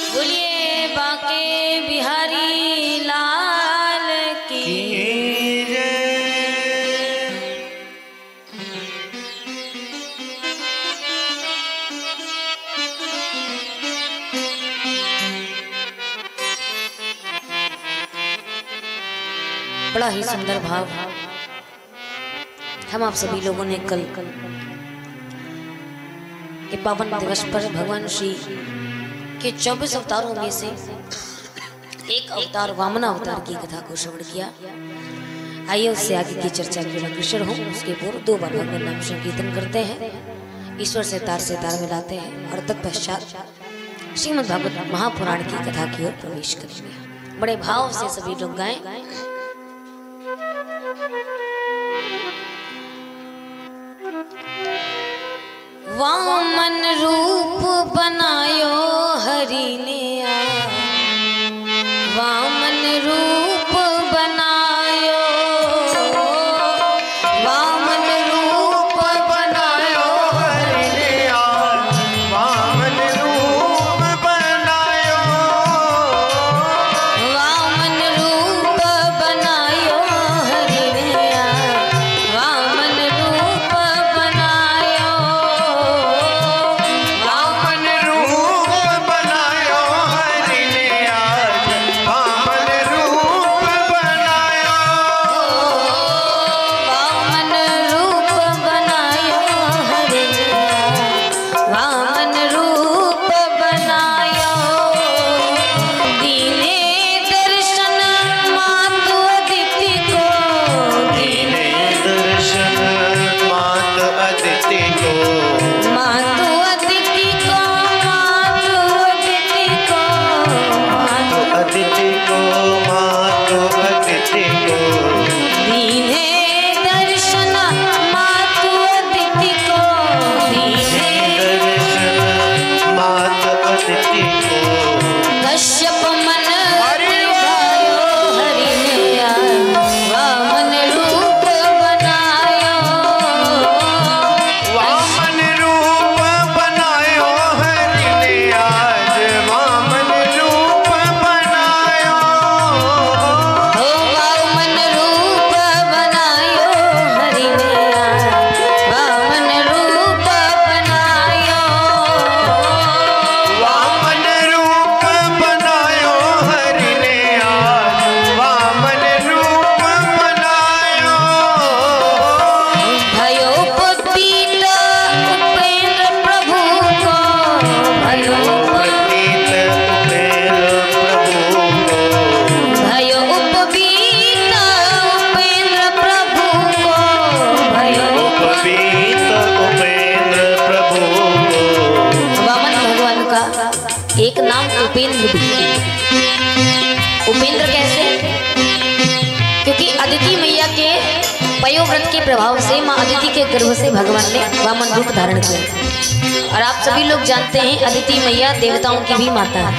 बोलिए बांके बिहारी लाल की बड़ा ही सुंदर भाव हम आप सभी लोगों ने कल के पावन दिवस पर भगवान श्री के 24 अवतारों में से एक अवतार वामन अवतार की कथा को श्रवण किया। आइए उससे आगे की चर्चा की ओर अग्रसर हो। उसके पूर्व 2 बार भगवान नाम संकीर्तन करते हैं, ईश्वर से तार मिलाते हैं और तत्पश्चात श्रीमद् भागवत महापुराण की कथा की ओर प्रवेश करेंगे। बड़े भाव से सभी लोग गाएं। वामन रूप बनायो हरि ने वामन रूप बनायो, वामन रूप बनायो हरि ने वामन रूप बनायो, वामन रूप बनायो हरि ने वामन रूप बनायो, वामन रूप बनायो हरि ने वामन रूप बनायो, वामन रूप बनायो हरि वामन रूप बनायो, दीने दर्शन मातु अदिति को, दीने दर्शन मात अदिति को, मातु अदिति को, मातु अदिति को, मातु अदिति को, मातु अदिति को, दीने दर्शन मातु अदिति को, दीने दर्शन मात अदिति को, कश्यप मन गायो हरि ने वामन रूप बनायो, वामन रूप बनायो हरि ने आज वामन रूप बनायो, हो वामन रूप बनायो हरि ने वामन रूप बनायो, वामन रूप बनायो हरि ने आज वामन रूप बनायो, भयो पतित उपेन्द्र प्रभु को, भयो पतित उपेन्द्र प्रभु को, भयो उपवीत उपेन्द्र प्रभु को, भयो पतित उपेन्द्र प्रभु को, वामन भगवान का एक नाम उपेंद्र भी है। उपेंद्र कैसे? क्योंकि अदिति मैया के पयोव्रत के प्रभाव से माँ अदिति के गर्भ से भगवान ने वामन रूप धारण किया। और आप सभी लोग जानते हैं अदिति मैया देवताओं की भी माता है।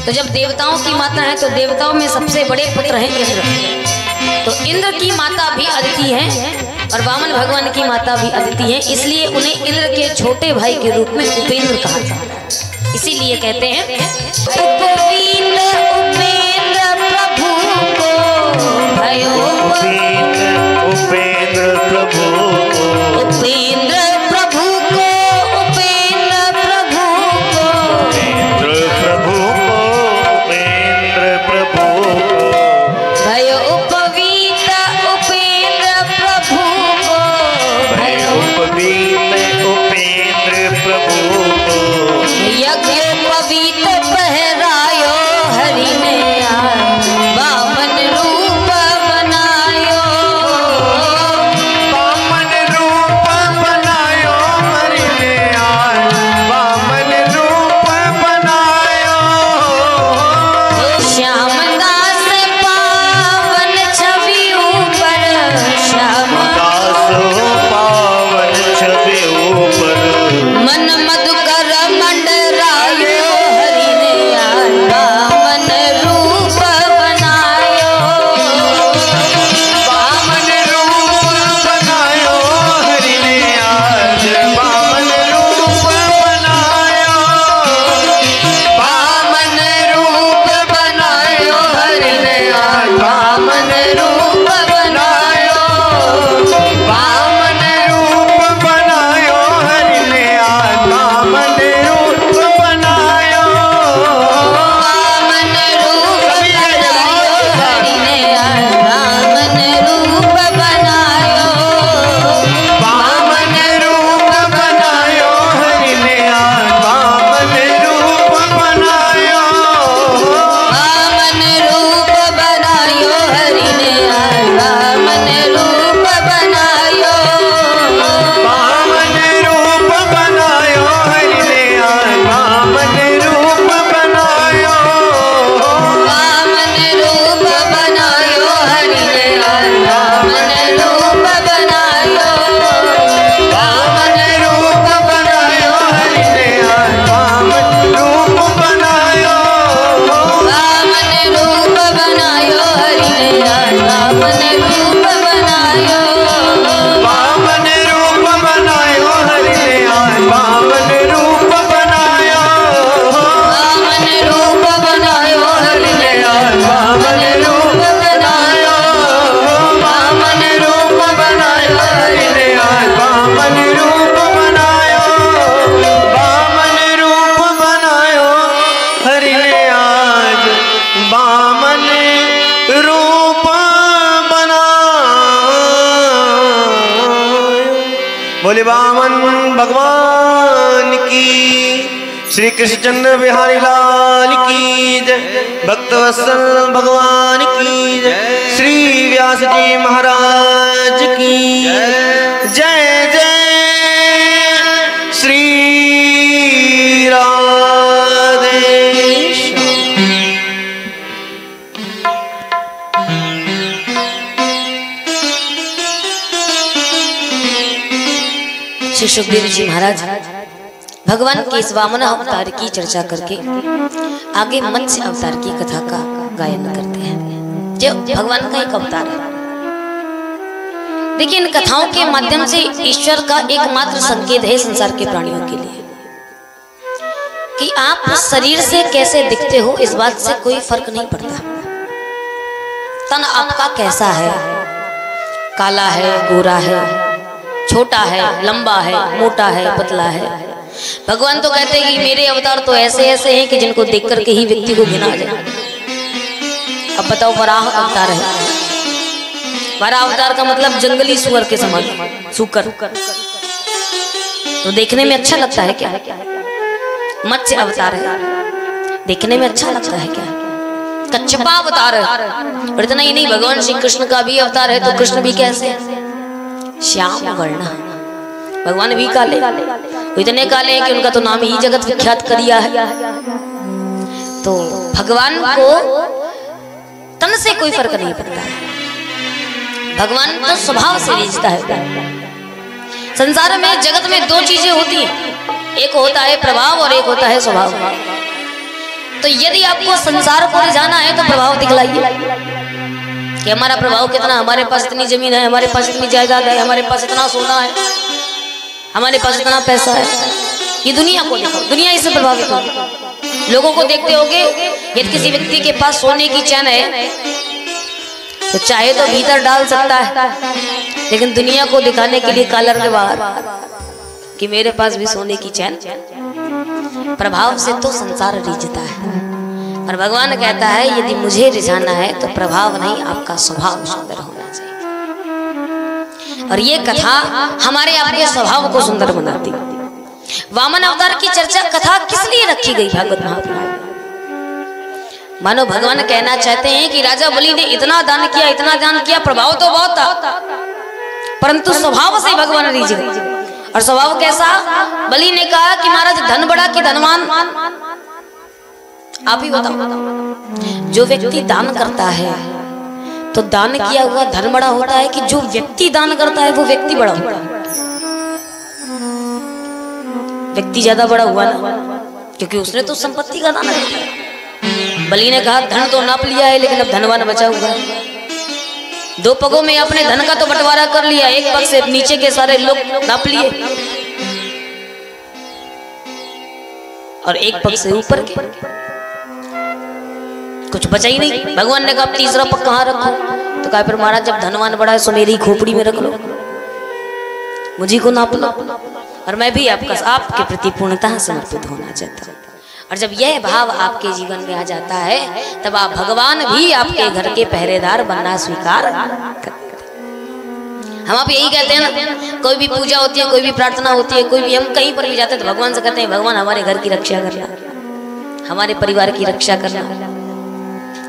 तो जब देवताओं की माता है तो देवताओं में सबसे बड़े पुत्र हैं इंद्र। तो इंद्र की माता भी अदिति है और वामन भगवान की माता भी अदिति है, इसलिए उन्हें इंद्र के छोटे भाई के रूप में उपेंद्र कहा जाता है। इसीलिए कहते हैं उपवीत उपेंद्र प्रभु को भयो, उपेंद्र प्रभु को, उपेंद्र प्रभु को, उपेंद्र प्रभु को, उपेंद्र प्रभु को, उपेंद्र प्रभु को, भयो उपवीत उपेंद्र प्रभु को, भयो उपवीत उपेंद्र प्रभु को, यज्ञोपवीत पहरायो हरि ने वामन रूप बनायो, वामन रूप बनायो हरि ने वामन रूप बनायो, श्याम दास पावन छवि ऊपर, श्याम दास पावन छवि ऊपर, मन मधुकर मंडरायो हरि ने वामन रूप बनायो, वामन रूप बनायो हरि ने वामन रूप बनायो, वामन रूप बनायो हरि ने वामन रूप बनायो, वामन रूप बनायो हरि ने वामन रूप बनायो, वामन रूप बनायो हरि ने वामन रूप बनायो, वामन रूप बनायो हरि ने वामन रूप बनायो, वामन रूप बनायो हरि ने वामन रूप बनायो, वामन रूप बनायो हरि ने वामन रूप बनायो, वामन रूप बनायो हरि ने वामन रूप बनायो, वामन रूप बनायो हरि ने वामन रूप बनायो, वामन रूप बनायो हरि ने वामन रूप बनायो, वामन रूप बनायो हरि ने वामन रूप बनायो, वामन रूप बनायो हरि ने वामन रूप बनायो, वामन रूप बनायो हरि ने वामन रूप बनायो, वामन रूप बनायो हरि ने आज वामन रूप बनायो। बोले वामन भगवान की, श्री कृष्णचंद्र बिहारी लाल की जय, भक्तवत्सल भगवान की जय, श्री व्यास जी महाराज की जय जय, श्री राधे श्री सुखदेव जी महाराज भगवान के इस वामन अवतार की चर्चा करके आगे मत्स्य अवतार की कथा का गायन करते हैं, जो भगवान का एक अवतार है। देखिए, इन कथाओं के माध्यम से ईश्वर का एकमात्र संकेत है संसार के प्राणियों के लिए कि आप शरीर से कैसे दिखते हो, इस बात से कोई फर्क नहीं पड़ता। तन आपका कैसा है, काला है, गोरा है, छोटा है, लंबा है, मोटा है, पतला है, भगवान तो कहते हैं कि मेरे अवतार तो ऐसे ऐसे हैं कि जिनको देख करके ही व्यक्ति को घिना जाए। अब बताओ, वराह अवतार है। वराह अवतार का मतलब जंगली सुअर के समान, सुकर, तो देखने में अच्छा लगता है क्या? मत्स्य अवतार है, देखने में अच्छा लगता है क्या? कच्छपा अवतार है, और इतना ही नहीं, भगवान श्री कृष्ण का भी अवतार है, तो कृष्ण भी कैसे? श्याम वर्ण, भगवान भी काले, इतने काले हैं कि उनका तो नाम ही जगत विख्यात कर दिया है। तो भगवान को तन से कोई फर्क नहीं पड़ता है, भगवान तो स्वभाव से रिझता है। संसार में, जगत में दो चीजें होती हैं, एक होता है प्रभाव और एक होता है स्वभाव। तो यदि आपको संसार को रिझाना है तो प्रभाव दिखलाइए, कि हमारा प्रभाव कितना, हमारे पास इतनी जमीन है, हमारे पास इतनी जायदाद है, हमारे पास इतना सोना है, हमारे पास इतना पैसा है। ये दुनिया को देखो, दुनिया इससे प्रभावित होगी। लोगों को देखते होगे, यदि किसी व्यक्ति के पास सोने की चैन है तो चाहे तो भीतर डाल सकता है, लेकिन दुनिया को दिखाने के लिए कॉलर के बाहर कि मेरे पास भी सोने की चैन। प्रभाव से तो संसार रिझता है, पर भगवान कहता है यदि मुझे रिझाना है तो प्रभाव नहीं, आपका स्वभाव सुंदर होना चाहिए। और ये कथा हमारे आपके स्वभाव को सुंदर बनाती। वामन अवतार की चर्चा कथा किस लिए रखी गई भागवत महापुराण में? मानो भगवान कहना चाहते हैं कि राजा बलि ने इतना दान किया, इतना दान किया, प्रभाव तो बहुत था, परंतु स्वभाव से भगवान रिझ गए। और स्वभाव कैसा? बलि ने कहा कि महाराज धन बड़ा कि धनवान, आप ही बताओ। जो व्यक्ति दान करता है तो दान किया हुआ धन बड़ा होता है कि जो व्यक्ति दान करता है वो व्यक्ति बड़ा होता है? व्यक्ति ज्यादा बड़ा हुआ ना, क्योंकि उसने तो संपत्ति का दान किया। बलि ने कहा धन तो नाप लिया है, लेकिन अब धनवान बचा हुआ है। दो पगों में अपने धन का तो बंटवारा कर लिया, एक पग से नीचे के सारे लोग नाप लिए और एक पग से ऊपर के कुछ बचा ही नहीं। भगवान ने कहा तीसरा पग कहाँ रखो? तो कहा फिर महाराज जब धनवान बड़ा है सो मेरी खोपड़ी में रख लो, मुझे को नाप लो, और मैं भी आपके प्रति पूर्णतः समर्पित होना चाहता हूँ। और जब यह भाव आपके जीवन में आ जाता है तब आप भगवान भी आपके घर के पहरेदार बनना स्वीकार करते हैं। हम आप यही कहते हैं ना, कोई भी पूजा होती है, कोई भी प्रार्थना होती है, कोई भी हम कहीं पर भी जाते हैं तो भगवान से कहते हैं भगवान हमारे घर की रक्षा करना, हमारे परिवार की रक्षा करना।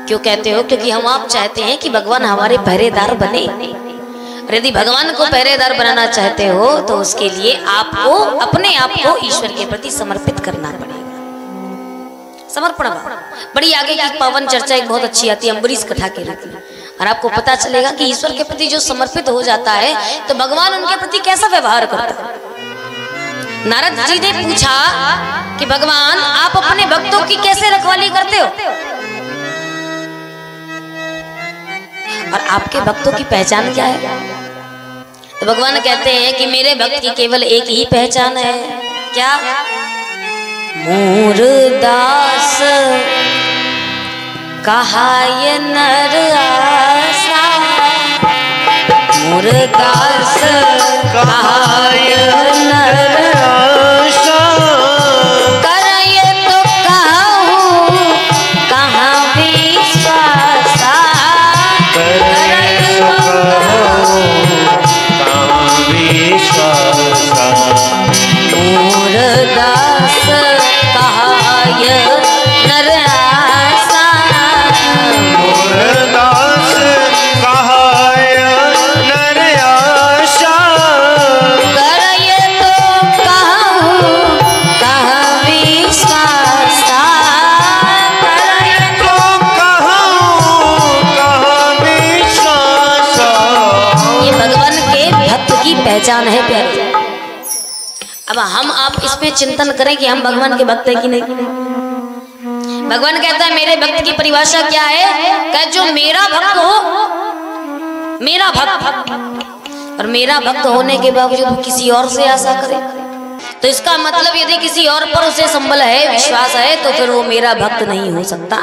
क्यों कहते हो? क्योंकि हम आप चाहते हैं कि भगवान हमारे पहरेदार बने। और यदि भगवान को पहरेदार बनाना चाहते हो तो उसके लिए आपको अपने आप को ईश्वर के प्रति समर्पित करना पड़ेगा। समर्पण बड़ी आगे की पावन चर्चा एक बहुत अच्छी आती है अम्बरीश कथा के रूप में, और आपको पता चलेगा कि ईश्वर के प्रति जो समर्पित हो जाता है तो भगवान उनके प्रति कैसा व्यवहार करता है। नारद जी ने पूछा कि भगवान आप अपने भक्तों की कैसे रखवाली करते हो, और आपके भक्तों की पहचान क्या है? तो भगवान कहते हैं कि मेरे भक्त की केवल एक ही पहचान है। क्या? मूरदास कहाय नर आसा, मूरदास कहाय नर आसा, करय तो कहूँ कहाँ विश्वासा, करय तो कहूँ कहाँ विश्वासा, मूरदास कहाय नर आसा, मूरदास कहाय नर आसा, करय तो कहूँ कहाँ विश्वासा, करय तो कहूँ कहाँ विश्वासा। ये भगवान के भक्त की पहचान है प्यारे। अब हम आप इसमें चिंतन करें कि हम भगवान के भक्त हैं कि नहीं। भगवान कहता है मेरे भक्त की परिभाषा क्या है? कह जो मेरा भक्त हो, मेरा भक्त, और मेरा भक्त होने के बावजूद किसी और से आशा करे तो इसका मतलब यदि किसी और पर उसे संबल है, विश्वास है, तो फिर वो मेरा भक्त नहीं हो सकता।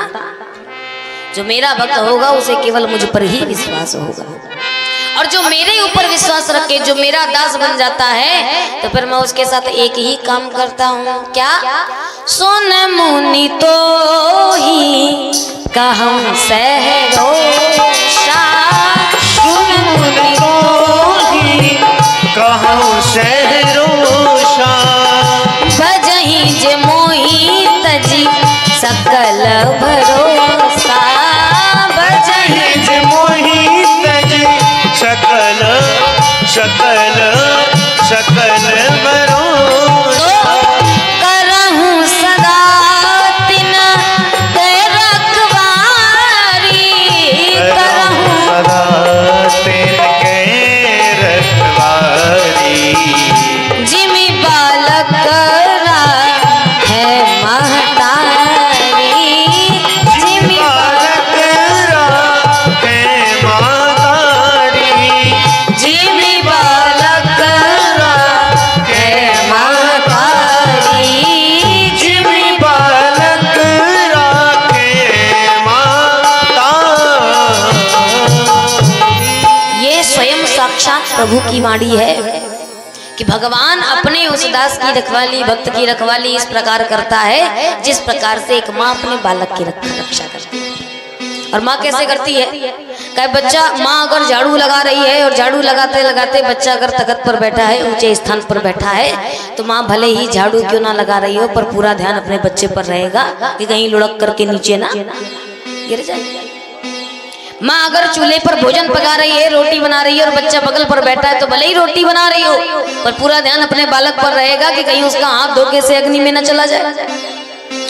जो मेरा भक्त होगा उसे केवल मुझ पर ही विश्वास होगा, और जो मेरे ऊपर विश्वास रखे, जो मेरा दास बन जाता है, तो फिर मैं उसके साथ एक ही काम करता हूँ। क्या? सुन मुनि तो ही कहूँ सहरोषा, सुन मुनि तो ही कहूँ सहरोषा, भजहि जे मोहि तजी सकल भरोसा, भजहि जे मोहि तजी सकल सकल सकल भरोसा। करहूँ सदा तिन के रखवारी, करहूँ सदा तिनके रखवारी, जिमि बालक है महतारी, जिमि बालक है महतारी, प्रभु की वाणी है कि भगवान अपने उस दास की रखवाली, भक्त की रखवाली इस प्रकार करता है जिस प्रकार से एक माँ अपने बालक की रक्षा करती है। और माँ कैसे करती है? कहे बच्चा, माँ अगर झाड़ू लगा रही है और झाड़ू लगाते लगाते बच्चा अगर तख्त पर बैठा है, ऊंचे स्थान पर बैठा है, तो माँ भले ही झाड़ू क्यों ना लगा रही हो, पर पूरा ध्यान अपने बच्चे पर रहेगा कि कहीं लुढ़क करके नीचे ना गिर जाए। माँ अगर चूल्हे पर भोजन पका रही है, रोटी बना रही है और बच्चा बगल पर बैठा है, तो भले ही रोटी बना रही हो, पर पूरा ध्यान अपने बालक पर रहेगा कि कहीं उसका हाथ धोखे से अग्नि में न चला जाए,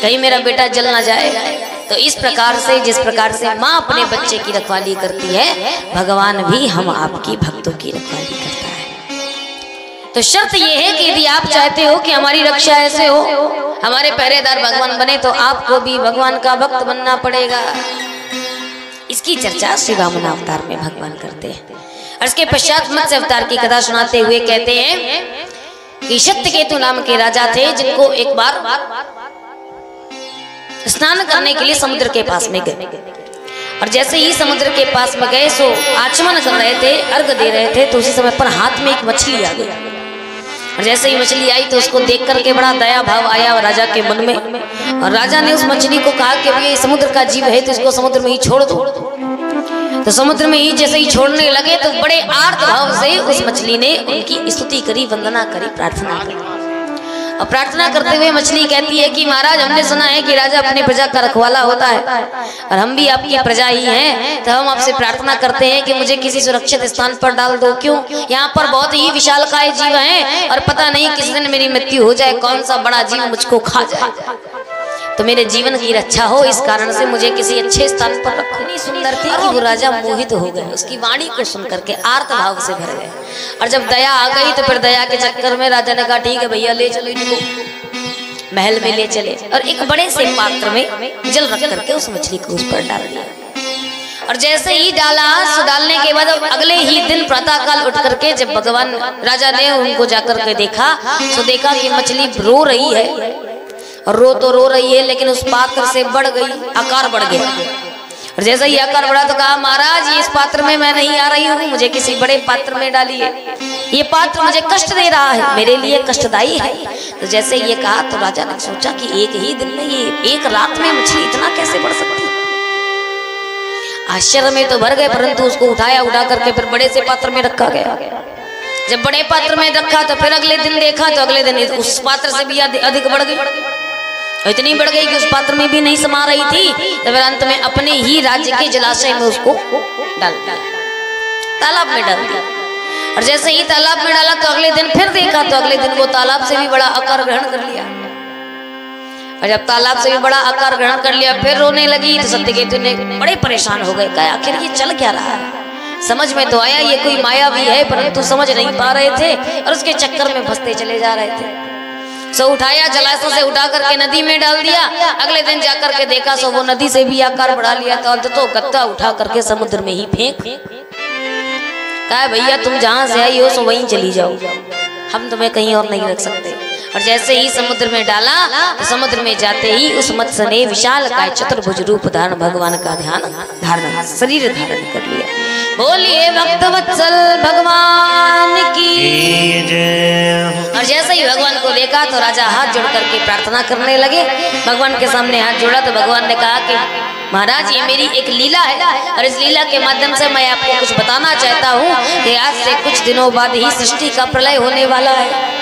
कहीं मेरा बेटा जल ना जाए। तो इस प्रकार से, जिस प्रकार से माँ अपने बच्चे की रखवाली करती है, भगवान भी हम आपकी भक्तों की रखवाली करता है। तो शर्त यह है कि यदि आप चाहते हो कि हमारी रक्षा ऐसे हो, हमारे पहरेदार भगवान बने, तो आपको भी भगवान का भक्त बनना पड़ेगा। इसकी चर्चा श्री वामन अवतार में भगवान करते हैं। और इसके पश्चात मत्स्य अवतार की कथा सुनाते हुए कहते हैं कि सत्यकेतु नाम के राजा थे, जिनको एक बार स्नान करने के लिए समुद्र के पास में गए। और जैसे ही समुद्र के पास में गए, सो आचमन कर रहे थे, अर्घ दे रहे थे, तो उसी समय पर हाथ में एक मछली आ गई। और जैसे ही मछली आई तो उसको देख करके बड़ा दया भाव आया राजा के मन में। और राजा ने उस मछली को कहा कि ये समुद्र का जीव है, तो इसको समुद्र में ही छोड़ दो। तो समुद्र में ही जैसे ही छोड़ने लगे, तो बड़े आर्त भाव से उस मछली ने उनकी स्तुति करी, वंदना करी, प्रार्थना करी। और प्रार्थना करते हुए मछली कहती है कि महाराज, हमने सुना है कि राजा अपनी प्रजा का रखवाला होता है, और हम भी आपकी प्रजा ही हैं, तो हम आपसे प्रार्थना करते हैं कि मुझे किसी सुरक्षित स्थान पर डाल दो। क्यों? यहाँ पर बहुत ही विशालकाय जीव हैं और पता नहीं किस दिन मेरी मृत्यु हो जाए, कौन सा बड़ा जीव मुझको खा जाए, तो मेरे जीवन की रक्षा हो, इस कारण से मुझे किसी अच्छे स्थान पर रखो। इतनी सुंदर थी कि वो राजा मोहित हो गए, उसकी वाणी को सुन करके आर्त भाव से भर गए। और जब दया आ गई तो फिर दया के चक्कर में राजा ने कहा ठीक है भैया, ले चलो इनको, महल में ले चले और एक बड़े से पात्र में जल रख करके उस मछली को उस पर डाल दिया। और जैसे ही डाला, डालने के बाद अगले ही दिन प्रातः काल उठ करके जब भगवान राजा ने उनको जाकर के देखा, तो देखा कि मछली रो रही है, और रो रही है, लेकिन उस पात्र से बढ़ गई, आकार बढ़ गया। और जैसे ही आकार बढ़ा तो कहा महाराज, ये इस पात्र में मैं नहीं आ रही हूँ, मुझे किसी बड़े पात्र में डालिए, ये पात्र मुझे कष्ट दे रहा है, मेरे लिए कष्टदायी है। तो जैसे ये कहा तो राजा ने सोचा कि एक ही दिन में, ये एक रात में मछली इतना कैसे बढ़ सकती है। आश्चर्य में तो भर गए, परंतु उसको उठा करके फिर बड़े से पात्र में रखा गया। जब बड़े पात्र में रखा तो फिर अगले दिन देखा, तो अगले दिन उस पात्र से भी अधिक बढ़ गई, इतनी बढ़ गई कि उस पात्र में भी नहीं समा रही थी। तो फिर अंत में अपने ही राज्य के जलाशय में उसको डाल दिया, तालाब में डाल दिया। और जैसे ही तालाब में डाला तो अगले दिन फिर देखा, तो अगले दिन वो तालाब से भी बड़ा आकार ग्रहण कर लिया। और जब तालाब से भी बड़ा आकार ग्रहण कर लिया, फिर रोने लगी। तो सत्यकेतु ने बड़े परेशान हो गए, कहा आखिर ये चल क्या रहा है। समझ में तो आया ये कोई माया भी है, परंतु समझ नहीं पा रहे थे और उसके चक्कर में फंसते चले जा रहे थे। सो उठाया, जलाशय से उठा करके नदी में डाल दिया। अगले दिन जाकर के देखा, सो वो नदी से भी आकार बढ़ा लिया था। तो गत्ता उठा करके समुद्र में ही फेंक, कहा भैया तुम जहां से आई हो सो वहीं चली जाओ, हम तुम्हें कहीं और नहीं रख सकते। और जैसे ही समुद्र में डाला, तो समुद्र में जाते ही उस मत्स्य ने विशाल काय चतुर्भुज रूप धारण भगवान का ध्यान धारण शरीर धारण कर लिया। बोलिए भक्त वत्सल भगवान की जय। और जैसे ही भगवान को देखा तो राजा हाथ जोड़ करके प्रार्थना करने लगे। भगवान के सामने हाथ जोड़ा तो भगवान ने कहा कि महाराज ये मेरी एक लीला है, और इस लीला के माध्यम से मैं आपको कुछ बताना चाहता हूँ कि आज से कुछ दिनों बाद ही सृष्टि का प्रलय होने वाला है।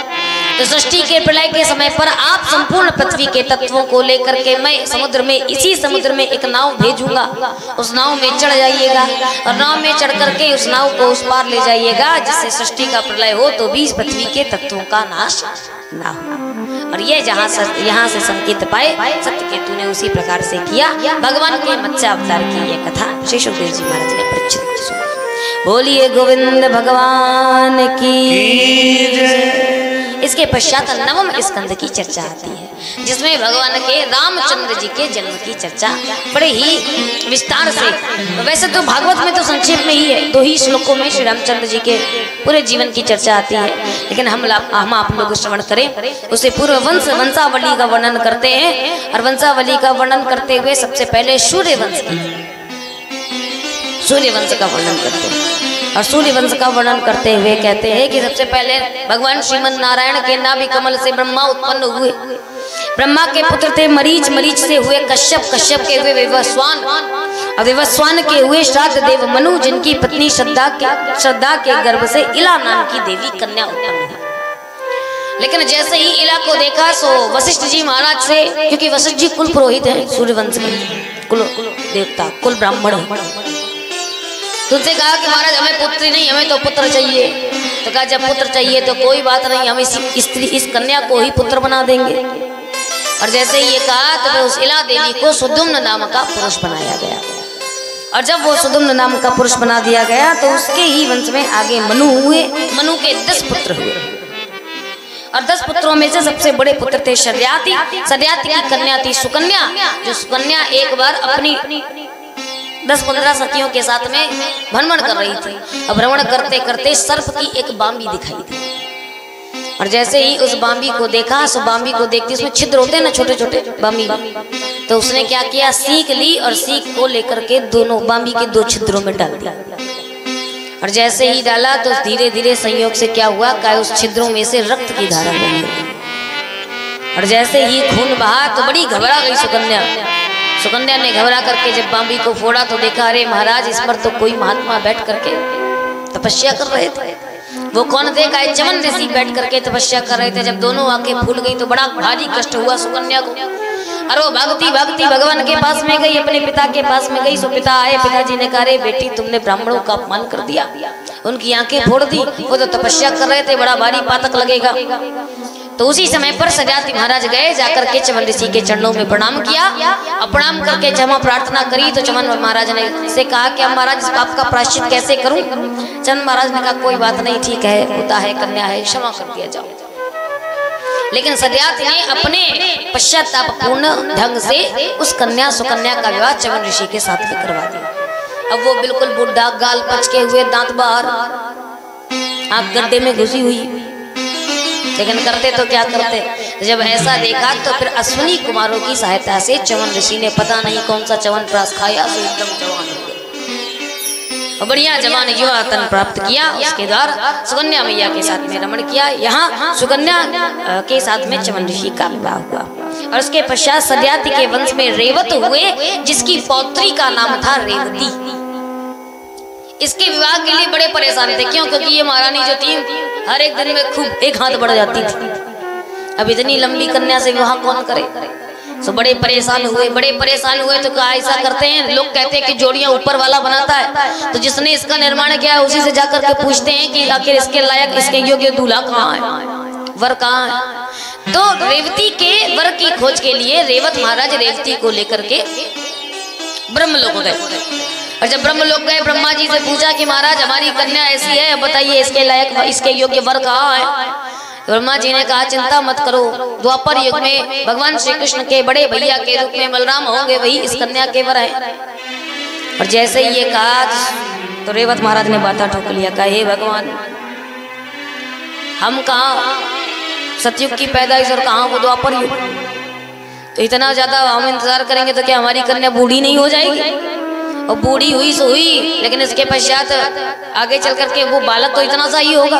तो सृष्टि के प्रलय के समय पर आप संपूर्ण पृथ्वी के तत्वों को लेकर के मैं समुद्र में, इसी समुद्र में एक नाव भेजूंगा, उस नाव में चढ़ जाइएगा और नाव में चढ़ करके उस नाव को उस पार ले जाइएगा, जिससे सृष्टि का प्रलय हो तो भी पृथ्वी के तत्वों का नाश ना हो। और ये यहाँ से संकेत पाए सत्यकेतु ने उसी प्रकार से किया। भगवान के मत्स्य अवतार की ये कथा श्री सुखदेव जी महाराज ने परिचित सुनी। बोलिए गोविंद भगवान की। इसके पश्चात नवम स्कंद की चर्चा आती है, जिसमें भगवान के रामचंद्र जी के जन्म की चर्चा बड़े ही विस्तार से, वैसे तो भागवत में तो संक्षेप में ही है, 2 ही श्लोकों में श्री रामचंद्र जी के पूरे जीवन की चर्चा आती है, लेकिन हम आप लोग श्रवण करें। उससे पूर्व वंशावली का वर्णन करते हैं। और वंशावली का वर्णन करते हुए सबसे पहले सूर्यवंश का वर्णन करते हैं। और सूर्य वंश का वर्णन करते हुए कहते हैं कि सबसे पहले भगवान श्रीमन नारायण के नाभि कमल से ब्रह्मा उत्पन्न हुए। ब्रह्मा के पुत्र थे मरीच, मरीच से हुए कश्यप, कश्यप के हुए विवस्वान, और विवस्वान के हुए श्राद्ध देव मनु, जिनकी पत्नी श्रद्धा के गर्भ से इला नाम की देवी कन्या उत्पन्न हुई। लेकिन जैसे ही इला को देखा सो वशिष्ठ जी महाराज से, क्योंकि वशिष्ठ जी कुल पुरोहित हैं, सूर्यवंश के कुल देवता, कुल ब्राह्मण है, तो उनसे कहा कि महाराज हमें पुत्री नहीं, हमें तो पुत्र चाहिए। तो कहा जब पुत्र चाहिए तो कोई बात नहीं, हम इस कन्या को ही पुत्र बना देंगे। और जैसे ही ये कहा तो फिर उस इला देवी को सुदुम्न नाम का पुरुष बनाया गया। और जब वो सुदुम्न नाम का पुरुष बना दिया गया तो उसके ही वंश में आगे मनु हुए। मनु के 10 पुत्र हुए, और 10 पुत्रों में से सबसे बड़े पुत्र थे शर्याति। शर्याति की कन्या थी सुकन्या, जो सुकन्या एक बार अपनी 10-15 सखियों के साथ में भ्रमण कर रही थी। और भ्रमण करते करते सर्प की एक बांबी दिखाई दी, और जैसे ही उस बांबी को देखा, सो बांबी को देखती, उसमें छिद्र होते हैं ना छोटे छोटे बांबी, तो उसने क्या किया, सीख ली और सीख को लेकर के दोनों बांबी के 2 छिद्रों में डाल दिया। और जैसे ही डाला तो धीरे धीरे संयोग से क्या हुआ, क्या उस छिद्रों में से रक्त की धारा बनी। और जैसे ही खून बहा तो बड़ी घबरा गई सुकन्या। सुकन्या ने घबरा करके जब बांबी को फोड़ा तो देखा, अरे महाराज इस पर तो कोई महात्मा बैठ करके तपस्या कर रहे थे। वो कौन थे, का चमन ऋषि बैठ करके तपस्या कर रहे थे। जब दोनों आंखें फूल गई तो बड़ा भारी कष्ट हुआ सुकन्या को। और वो भागती भागती भगवान के पास में गई, अपने पिता के पास में गई। सो पिता आए, पिताजी ने कहा, रे बेटी तुमने ब्राह्मणों का अपमान कर दिया, उनकी आंखें फोड़ दी, वो तो तपस्या कर रहे थे, बड़ा भारी पातक लगेगा। तो उसी समय पर शर्याति महाराज गए, जाकर के चमन ऋषि के चरणों में प्रणाम किया, और प्रणाम करके क्षमा प्रार्थना करी। तो चमन महाराज ने से कहा कि महाराज इस पाप का प्रायश्चित कैसे करूं। चमन महाराज ने कहा कोई बात नहीं, ठीक है, होता है, कन्या है, क्षमा कर दिया जाओ। लेकिन शर्याति ने अपने पश्चाताप पूर्ण ढंग से उस कन्या सुकन्या का विवाह चमन ऋषि के साथ में करवा दिया। अब वो बिल्कुल बुढ़ा, गाल पचके हुए, दांत बाहर, आंख गड्ढे में घुसी हुई, लेकिन करते तो क्या करते। जब ऐसा देखा तो फिर अश्विनी कुमारों की सहायता से चमन ऋषि ने पता नहीं कौन सा चवन प्रास खाया, तो एकदम जवान हो गए और बढ़िया जवान युवा तन प्राप्त किया। उसके द्वारा सुकन्या मैया के साथ में रमण किया। यहाँ सुकन्या के साथ में चमन ऋषि का विवाह हुआ। और उसके पश्चात शर्याति के वंश में रेवत हुए, जिसकी पौत्री का नाम था रेवती। इसके विवाह के लिए बड़े परेशान थे, क्यों, क्योंकि ये महारानी जो थी हर एक दिन में खूब 1 हाथ बढ़ जाती थी। अब इतनी लंबी कन्या से विवाह कौन करे। तो बड़े परेशान हुए तो कहा ऐसा करते हैं, लोग कहते हैं कि जोड़ियां ऊपर वाला बनाता है, तो जिसने इसका निर्माण किया है उसी से जाकर के पूछते हैं कि आखिर इसके लायक, इसके योग्य दूल्हा कहाँ है, वर कहाँ है। तो रेवती के वर की खोज के लिए रेवत महाराज रेवती को लेकर के ब्रह्मलोक गए। और जब ब्रह्मलोक गए, ब्रह्मा जी से पूछा कि महाराज हमारी कन्या ऐसी है, बताइए इसके लायक, इसके योग्य वर कहाँ है। ब्रह्मा जी ने कहा चिंता मत करो, द्वापर युग में भगवान श्री कृष्ण के बड़े भैया के रूप में बलराम होंगे, वही इस कन्या के वर है। और जैसे ही ये कहा तो रेवत महाराज ने बाता ठोक लिया, कहा हे भगवान, हम कहाँ सतयुग की पैदाइश और कहाँ वो द्वापर युग, तो इतना ज्यादा हम इंतजार करेंगे तो क्या हमारी कन्या बूढ़ी नहीं हो जाएगी। और बूढ़ी हुई सो हुई, लेकिन इसके पश्चात आगे चल करके वो बालक तो इतना सा ही होगा,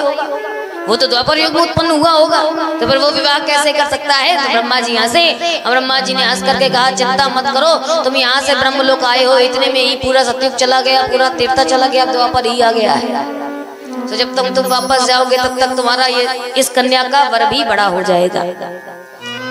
वो तो द्वापर युग में उत्पन्न हुआ होगा, तो फिर वो विवाह कैसे कर सकता है। तो ब्रह्मा जी यहाँ से, ब्रह्मा जी ने हंस करके कहा चिंता मत करो, तुम यहाँ से ब्रह्मलोक आए हो, इतने में ही पूरा सतयुग चला गया, पूरा तीर्था चला गया, द्वापर ही आ गया है। तो जब तुम वापस जाओगे तब तक तुम्हारा ये इस कन्या का वर भी बड़ा हो जाएगा।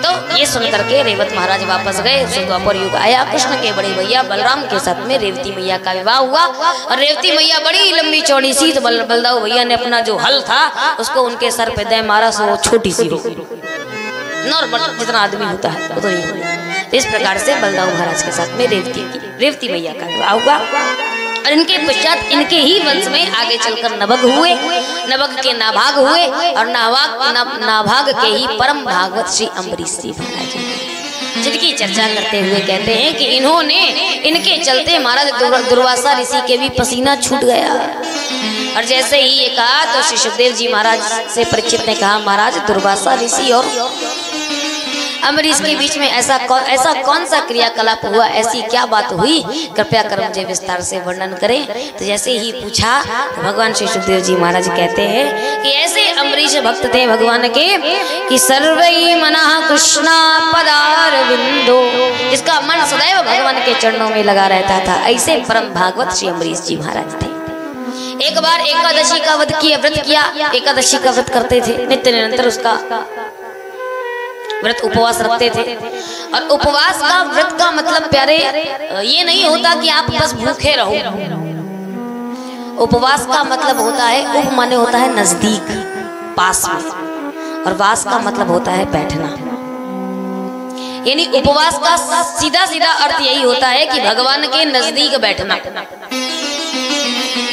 तो ये सुन करके रेवत महाराज वापस गए। द्वापर युग आया, कृष्ण के बड़े भैया बलराम के साथ में रेवती मैया का विवाह हुआ। और रेवती मैया बड़ी लंबी चौड़ी सी, तो बलदाऊ भैया ने अपना जो हल था उसको उनके सर पे दे मारा, सो वो छोटी सी हो, नॉर्मल जितना आदमी होता है उतना ही हो। इस प्रकार से बलदाऊ महाराज के साथ में रेवती मैया का विवाह हुआ। और इनके पश्चात इनके ही वंश में आगे चलकर नभग हुए, नभग के नाभाग हुए, और नाभाग के ही परम भागवत श्री अम्बरीश जी महाराज, जिनकी चर्चा करते हुए कहते हैं कि इन्होंने, इनके चलते महाराज दुर्वासा ऋषि के भी पसीना छूट गया। और जैसे ही ये कहा तो श्री सुखदेव जी महाराज से परीक्षित ने कहा, महाराज दुर्वासा ऋषि और अम्बरीश के बीच में ऐसा कौन सा क्रियाकलाप हुआ, ऐसी क्या बात हुई, कृपया कर मुझे विस्तार से वर्णन करें। तो जैसे ही पूछा तो भगवान श्री सुखदेव जी महाराज कहते हैं कि ऐसे अम्बरीश भक्त थे भगवान के कि सर्वै मनः कृष्णा पदारविंदो, जिसका मन सदैव भगवान के चरणों में लगा रहता था, ऐसे परम भागवत श्री अम्बरीश जी महाराज थे। एक बार एकादशी का व्रत किया, एकादशी का व्रत करते थे, नित्य निरंतर उसका व्रत उपवास रखते थे। और उपवास का व्रत का मतलब प्यारे ये नहीं होता कि आप बस भूखे रहो। उपवास का मतलब होता है, उप माने होता है नजदीक, पास में, और वास का मतलब होता है बैठना। यानी उपवास का सीधा सीधा अर्थ यही होता है कि भगवान के नजदीक बैठना।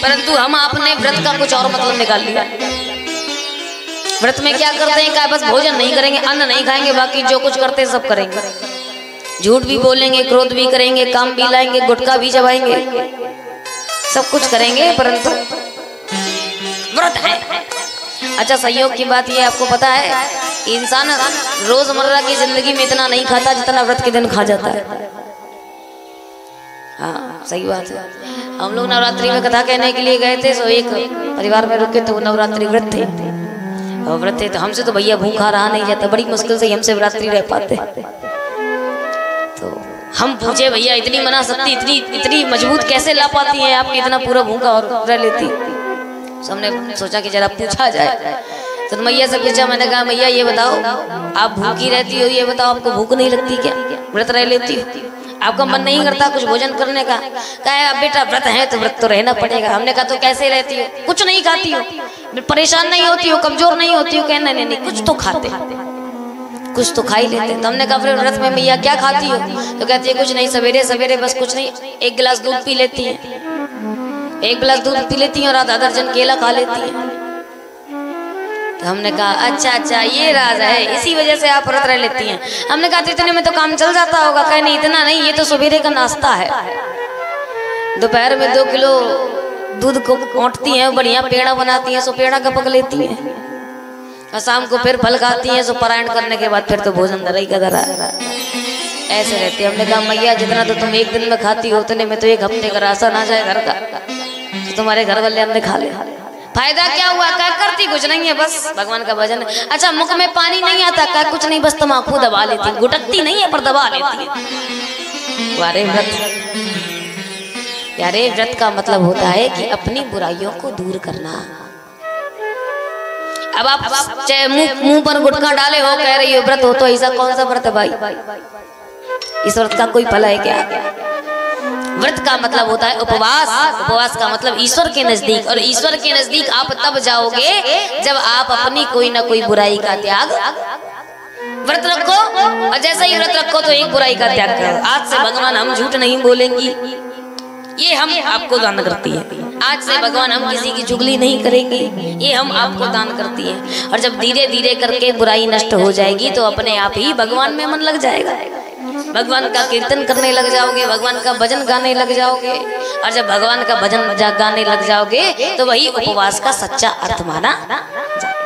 परंतु हम आपने व्रत का कुछ और मतलब निकाल लिया। व्रत में क्या करते हैं, क्या बस भोजन नहीं करेंगे, अन्न नहीं खाएंगे, बाकी जो कुछ करते हैं सब करेंगे। झूठ भी बोलेंगे, क्रोध भी करेंगे, काम भी लाएंगे, गुटखा भी चबाएंगे, सब कुछ करेंगे, परंतु व्रत है। अच्छा, संयोग की बात ये आपको पता है, इंसान रोजमर्रा की जिंदगी में इतना नहीं खाता जितना व्रत के दिन खा जाता है। हाँ, सही बात है। हम लोग नवरात्रि में कथा कहने के लिए गए थे, सो एक परिवार में रुके थे, वो नवरात्रि व्रत थे, और व्रत थे तो हमसे तो भैया भूखा रहा नहीं जाता, बड़ी मुश्किल से हमसे नवरात्रि रह पाते। तो हम पूछे, भैया इतनी मना शक्ति इतनी मजबूत कैसे ला पाती है आप, इतना पूरा भूखा और रह लेती। तो हमने सोचा कि जरा पूछा जाए, तो मैया से पूछा, मैंने कहा मैया ये बताओ, आप भूखी रहती हो, ये बताओ आपको भूख नहीं लगती क्या, व्रत रह लेती हो, आपका मन नहीं करता कुछ भोजन करने का? कहा अब बेटा व्रत है तो व्रत तो रहना पड़ेगा। हमने कहा तो कैसे रहती हो, कुछ नहीं खाती हो, परेशान नहीं होती हो, कमजोर नहीं होती हो? कहना नहीं, कुछ तो खाते, कुछ तो खा ही लेते। तो हमने कहा फिर व्रत में मैया क्या खाती हो? तो कहती है कुछ नहीं, सवेरे सवेरे बस कुछ नहीं, एक गिलास दूध पी लेती है, एक गिलास दूध पी लेती है और आधा दर्जन केला खा लेती है। तो हमने कहा अच्छा ये राज है, इसी वजह से आप व्रत रह लेती हैं। हमने कहा तो इतने में तो काम चल जाता होगा। कहे नहीं, इतना नहीं, ये तो सवेरे का नाश्ता है। दोपहर में 2 किलो दूध को औंटती हैं, बढ़िया पेड़ा बनाती हैं, सो पेड़ा का पक लेती हैं, और शाम को फिर फल खाती हैं, सो पारायण करने के बाद फिर तो भोजन धरा ही का धरा, ऐसे रहती है। हमने कहा मैया जितना तो तुम एक दिन में खाती हो उतने में तो 1 हफ्ते का राशन आ जाए घर का, तो तुम्हारे घर वाले हमने खा ले, फायदा क्या हुआ? क्या करती? कुछ नहीं है, बस भगवान का भजन। अच्छा, मुख में पानी नहीं आता? क्या कुछ नहीं, बस तम्बाकू दबा लेती, गुटकती नहीं है पर दबा लेती है। वारे व्रत, यारे व्रत का मतलब होता है कि अपनी बुराइयों को दूर करना। अब आप चाहे मुंह पर गुटखा डाले हो, कह रही हो व्रत हो, तो ऐसा कौन सा व्रत है भाई? इस व्रत का कोई फल है क्या? व्रत का मतलब होता है उपवास। उपवास का मतलब ईश्वर के नजदीक, और ईश्वर के नजदीक आप तब जाओगे जब आप अपनी कोई ना कोई बुराई का त्याग, व्रत रखो, और जैसे ही व्रत रखो तो एक बुराई का त्याग करो। आज से भगवान हम झूठ नहीं बोलेंगी, ये हम आपको दान करती है। आज से भगवान हम किसी की चुगली नहीं करेंगे, ये हम आपको दान करती है। और जब धीरे धीरे करके बुराई नष्ट हो जाएगी तो अपने आप ही भगवान में मन लग जाएगा, भगवान का कीर्तन करने लग जाओगे, भगवान का भजन गाने लग जाओगे। और जब भगवान का भजन गाने लग जाओगे तो वही उपवास का सच्चा अर्थ माना जाएगा।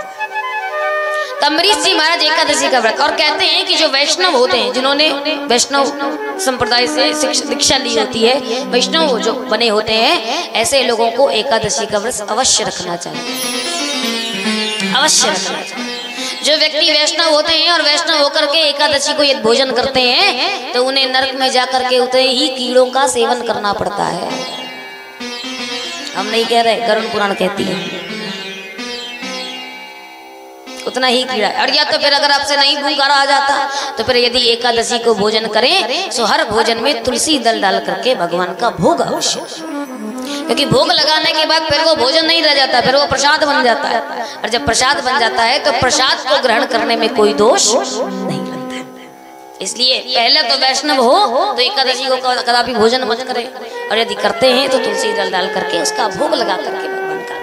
अम्बरीश जी महाराज एकादशी का व्रत, और कहते हैं कि जो वैष्णव होते हैं, जिन्होंने वैष्णव संप्रदाय से दीक्षा ली होती है, वैष्णव जो बने होते हैं, ऐसे लोगों को एकादशी का व्रत अवश्य रखना चाहिए, अवश्य रखना चाहिए। जो व्यक्ति वैष्णव होते हैं और वैष्णव होकर के एकादशी को यदि भोजन करते हैं तो उन्हें नरक में जाकर के उतने ही कीड़ों का सेवन करना पड़ता है। हम नहीं कह रहे, गरुड़ पुराण कहती है उतना ही कीड़ा। और या तो फिर अगर आपसे नहीं भूख आ जाता तो फिर यदि एकादशी को भोजन करें तो हर भोजन में तुलसी दल डाल करके भगवान का भोग अवश्य, क्योंकि भोग लगाने के बाद फिर वो भोजन नहीं रह जाता, फिर वो प्रसाद बन जाता है। और जब प्रसाद बन जाता है तो प्रसाद को ग्रहण करने में कोई दोष नहीं लगता है। इसलिए पहले तो वैष्णव हो तो एकादशी को कदापि भोजन मत करें, और यदि करते हैं तो तुलसी दल डाल करके उसका भोग लगा करके भगवान का।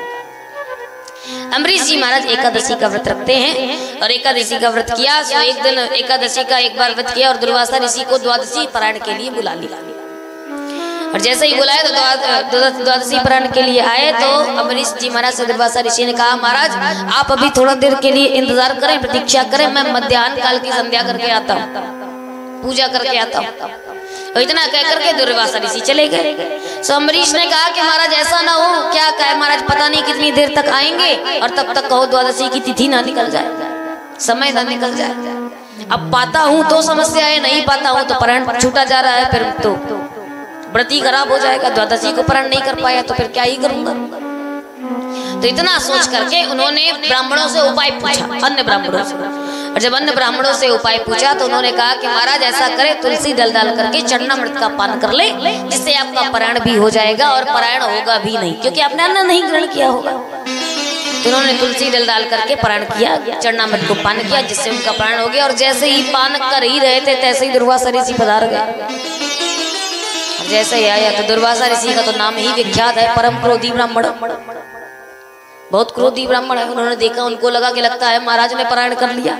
अम्बरीश जी महाराज एकादशी का व्रत रखते हैं, और एकादशी का व्रत किया तो एक दिन एकादशी का एक बार व्रत किया और दुर्वासा ऋषि को द्वादशी पारायण के लिए बुला लिया। और जैसे ही बुलाए तो द्वादशी प्राण के लिए आए तो अम्बरीश जी महाराज से दुर्वासा ऋषि ने कहा, महाराज आप अभी थोड़ा देर के लिए इंतजार करें, प्रतीक्षा करें, मैं मध्याह्न काल की संध्या करके आता हूँ, पूजा करके आता हूँ। तो इतना कह करके दुर्वासा ऋषि चले गए। सो अम्बरीश ने कहा कि महाराज ऐसा ना हो, क्या कहे महाराज, पता नहीं कितनी देर तक आएंगे और तब तक कहो द्वादशी की तिथि ना निकल जाए, समय ना निकल जाए। अब पाता हूँ तो समस्या है, नहीं पाता हूँ तो प्राण छूटा जा रहा है, फिर तो व्रती खराब हो जाएगा। द्वादशी को प्राण नहीं कर पाया तो फिर क्या ही करूंगा। तो इतना सोच करके उन्होंने ब्राह्मणों से उपाय पूछा, अन्य ब्राह्मणों से। और जब अन्य ब्राह्मणों से उपाय पूछा तो उन्होंने कहा कि महाराज ऐसा करे, तुलसी दल डाल करके चरणामृत का पान कर ले, जिससे आपका पारायण भी हो जाएगा और पारायण होगा भी नहीं, क्योंकि आपने अन्न नहीं ग्रहण किया होगा। तो उन्होंने तुलसी दल डाल करके पारायण किया, चरणामृत को पान किया, जिससे उनका पारायण हो गया। और जैसे ही पान कर ही रहे थे तैसे ही दुर्वासा ऋषि पधार गए। जैसे ही आया तो दुर्वासा ऋषि का तो नाम ही विख्यात है, परम क्रोधी ब्राह्मण, बहुत क्रोधी ब्राह्मण है। उन्होंने देखा, उनको लगा कि लगता है महाराज ने पारायण कर लिया,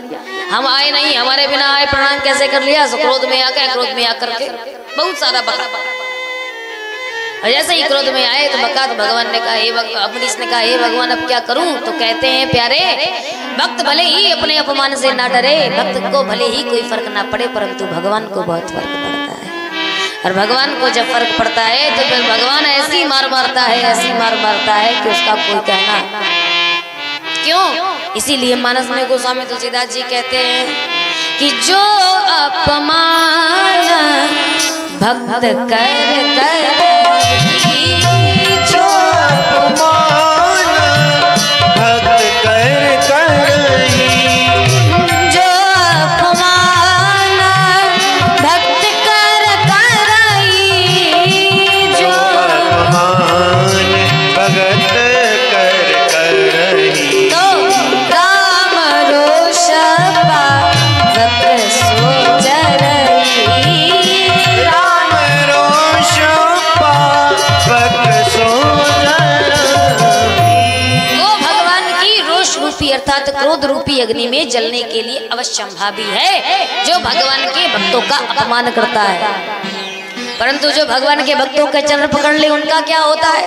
हम आए नहीं, हमारे बिना आए प्रणाम कैसे कर लिया। सो क्रोध में आकर के बहुत सारा बका। और जैसे ही क्रोध में आए तो बका, तो भगवान ने कहा, अम्बरीश ने कहा, हे भगवान अब क्या करूं। तो कहते हैं, प्यारे भक्त भले ही अपने अपमान से ना डरे, भक्त को भले ही कोई फर्क ना पड़े, परंतु भगवान को बहुत फर्क पड़ता है। और भगवान को जब फर्क पड़ता है तो फिर भगवान ऐसी मार मारता है, ऐसी मार मारता है कि उसका कोई कहना क्यों। इसीलिए मानस में गोस्वामी तुलसीदास जी कहते हैं कि जो अपमान भक्त कर जो अपमान भक्त कर अर्थात क्रोध रूपी अग्नि में जलने के लिए अवश्यंभावी है जो भगवान के भक्तों का अपमान करता है। परंतु जो भगवान के भक्तों के चरण पकड़ ले उनका क्या होता है।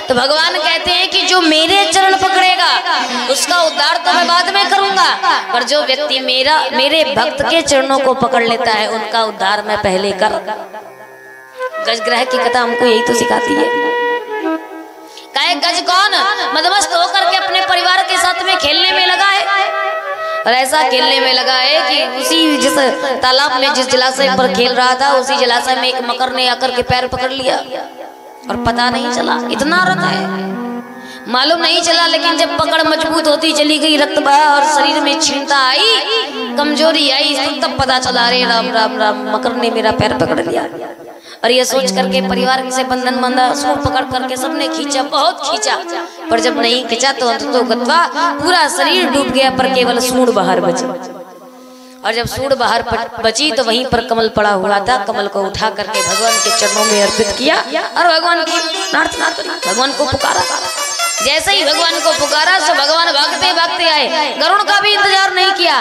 तो भगवान कहते हैं कि जो मेरे चरण पकड़ेगा उसका उद्धार तो मैं बाद में करूंगा, पर जो व्यक्ति मेरे भक्त के चरणों को पकड़ लेता है उनका उद्धार मैं पहले कर। गजग्रह की कथा हमको यही तो सिखाती है। कहे गज कौन मदमस्त होकर के अपने परिवार के साथ में खेलने में लगा है, और ऐसा खेलने में लगा है कि उसी जिस तालाब में जिस जलाशय पर खेल रहा था उसी जलाशय में एक मकर ने आकर के पैर पकड़ लिया और पता नहीं चला। इतना रत है, मालूम नहीं चला, लेकिन जब पकड़ मजबूत होती चली गई, रक्त बहा और शरीर में क्षीणता आई, कमजोरी आई, तब पता चला रे राम राम राम मकर ने मेरा पैर पकड़ लिया। और ये सोच करके परिवार से बंधन बंधा, सूर पकड़ करके सबने खींचा, बहुत खींचा, पर जब नहीं खींचा तो अंततः गत्वा पूरा शरीर डूब गया, पर केवल सूंड बाहर बची। और जब सूंड बाहर बची तो वहीं पर कमल पड़ा हुआ था, कमल को उठा करके भगवान के चरणों में अर्पित किया और भगवान की प्रार्थना करी, भगवान को पुकारा। जैसे ही भगवान को पुकारा तो भगवान भागते भागते आए, गरुड़ का भी इंतजार नहीं किया,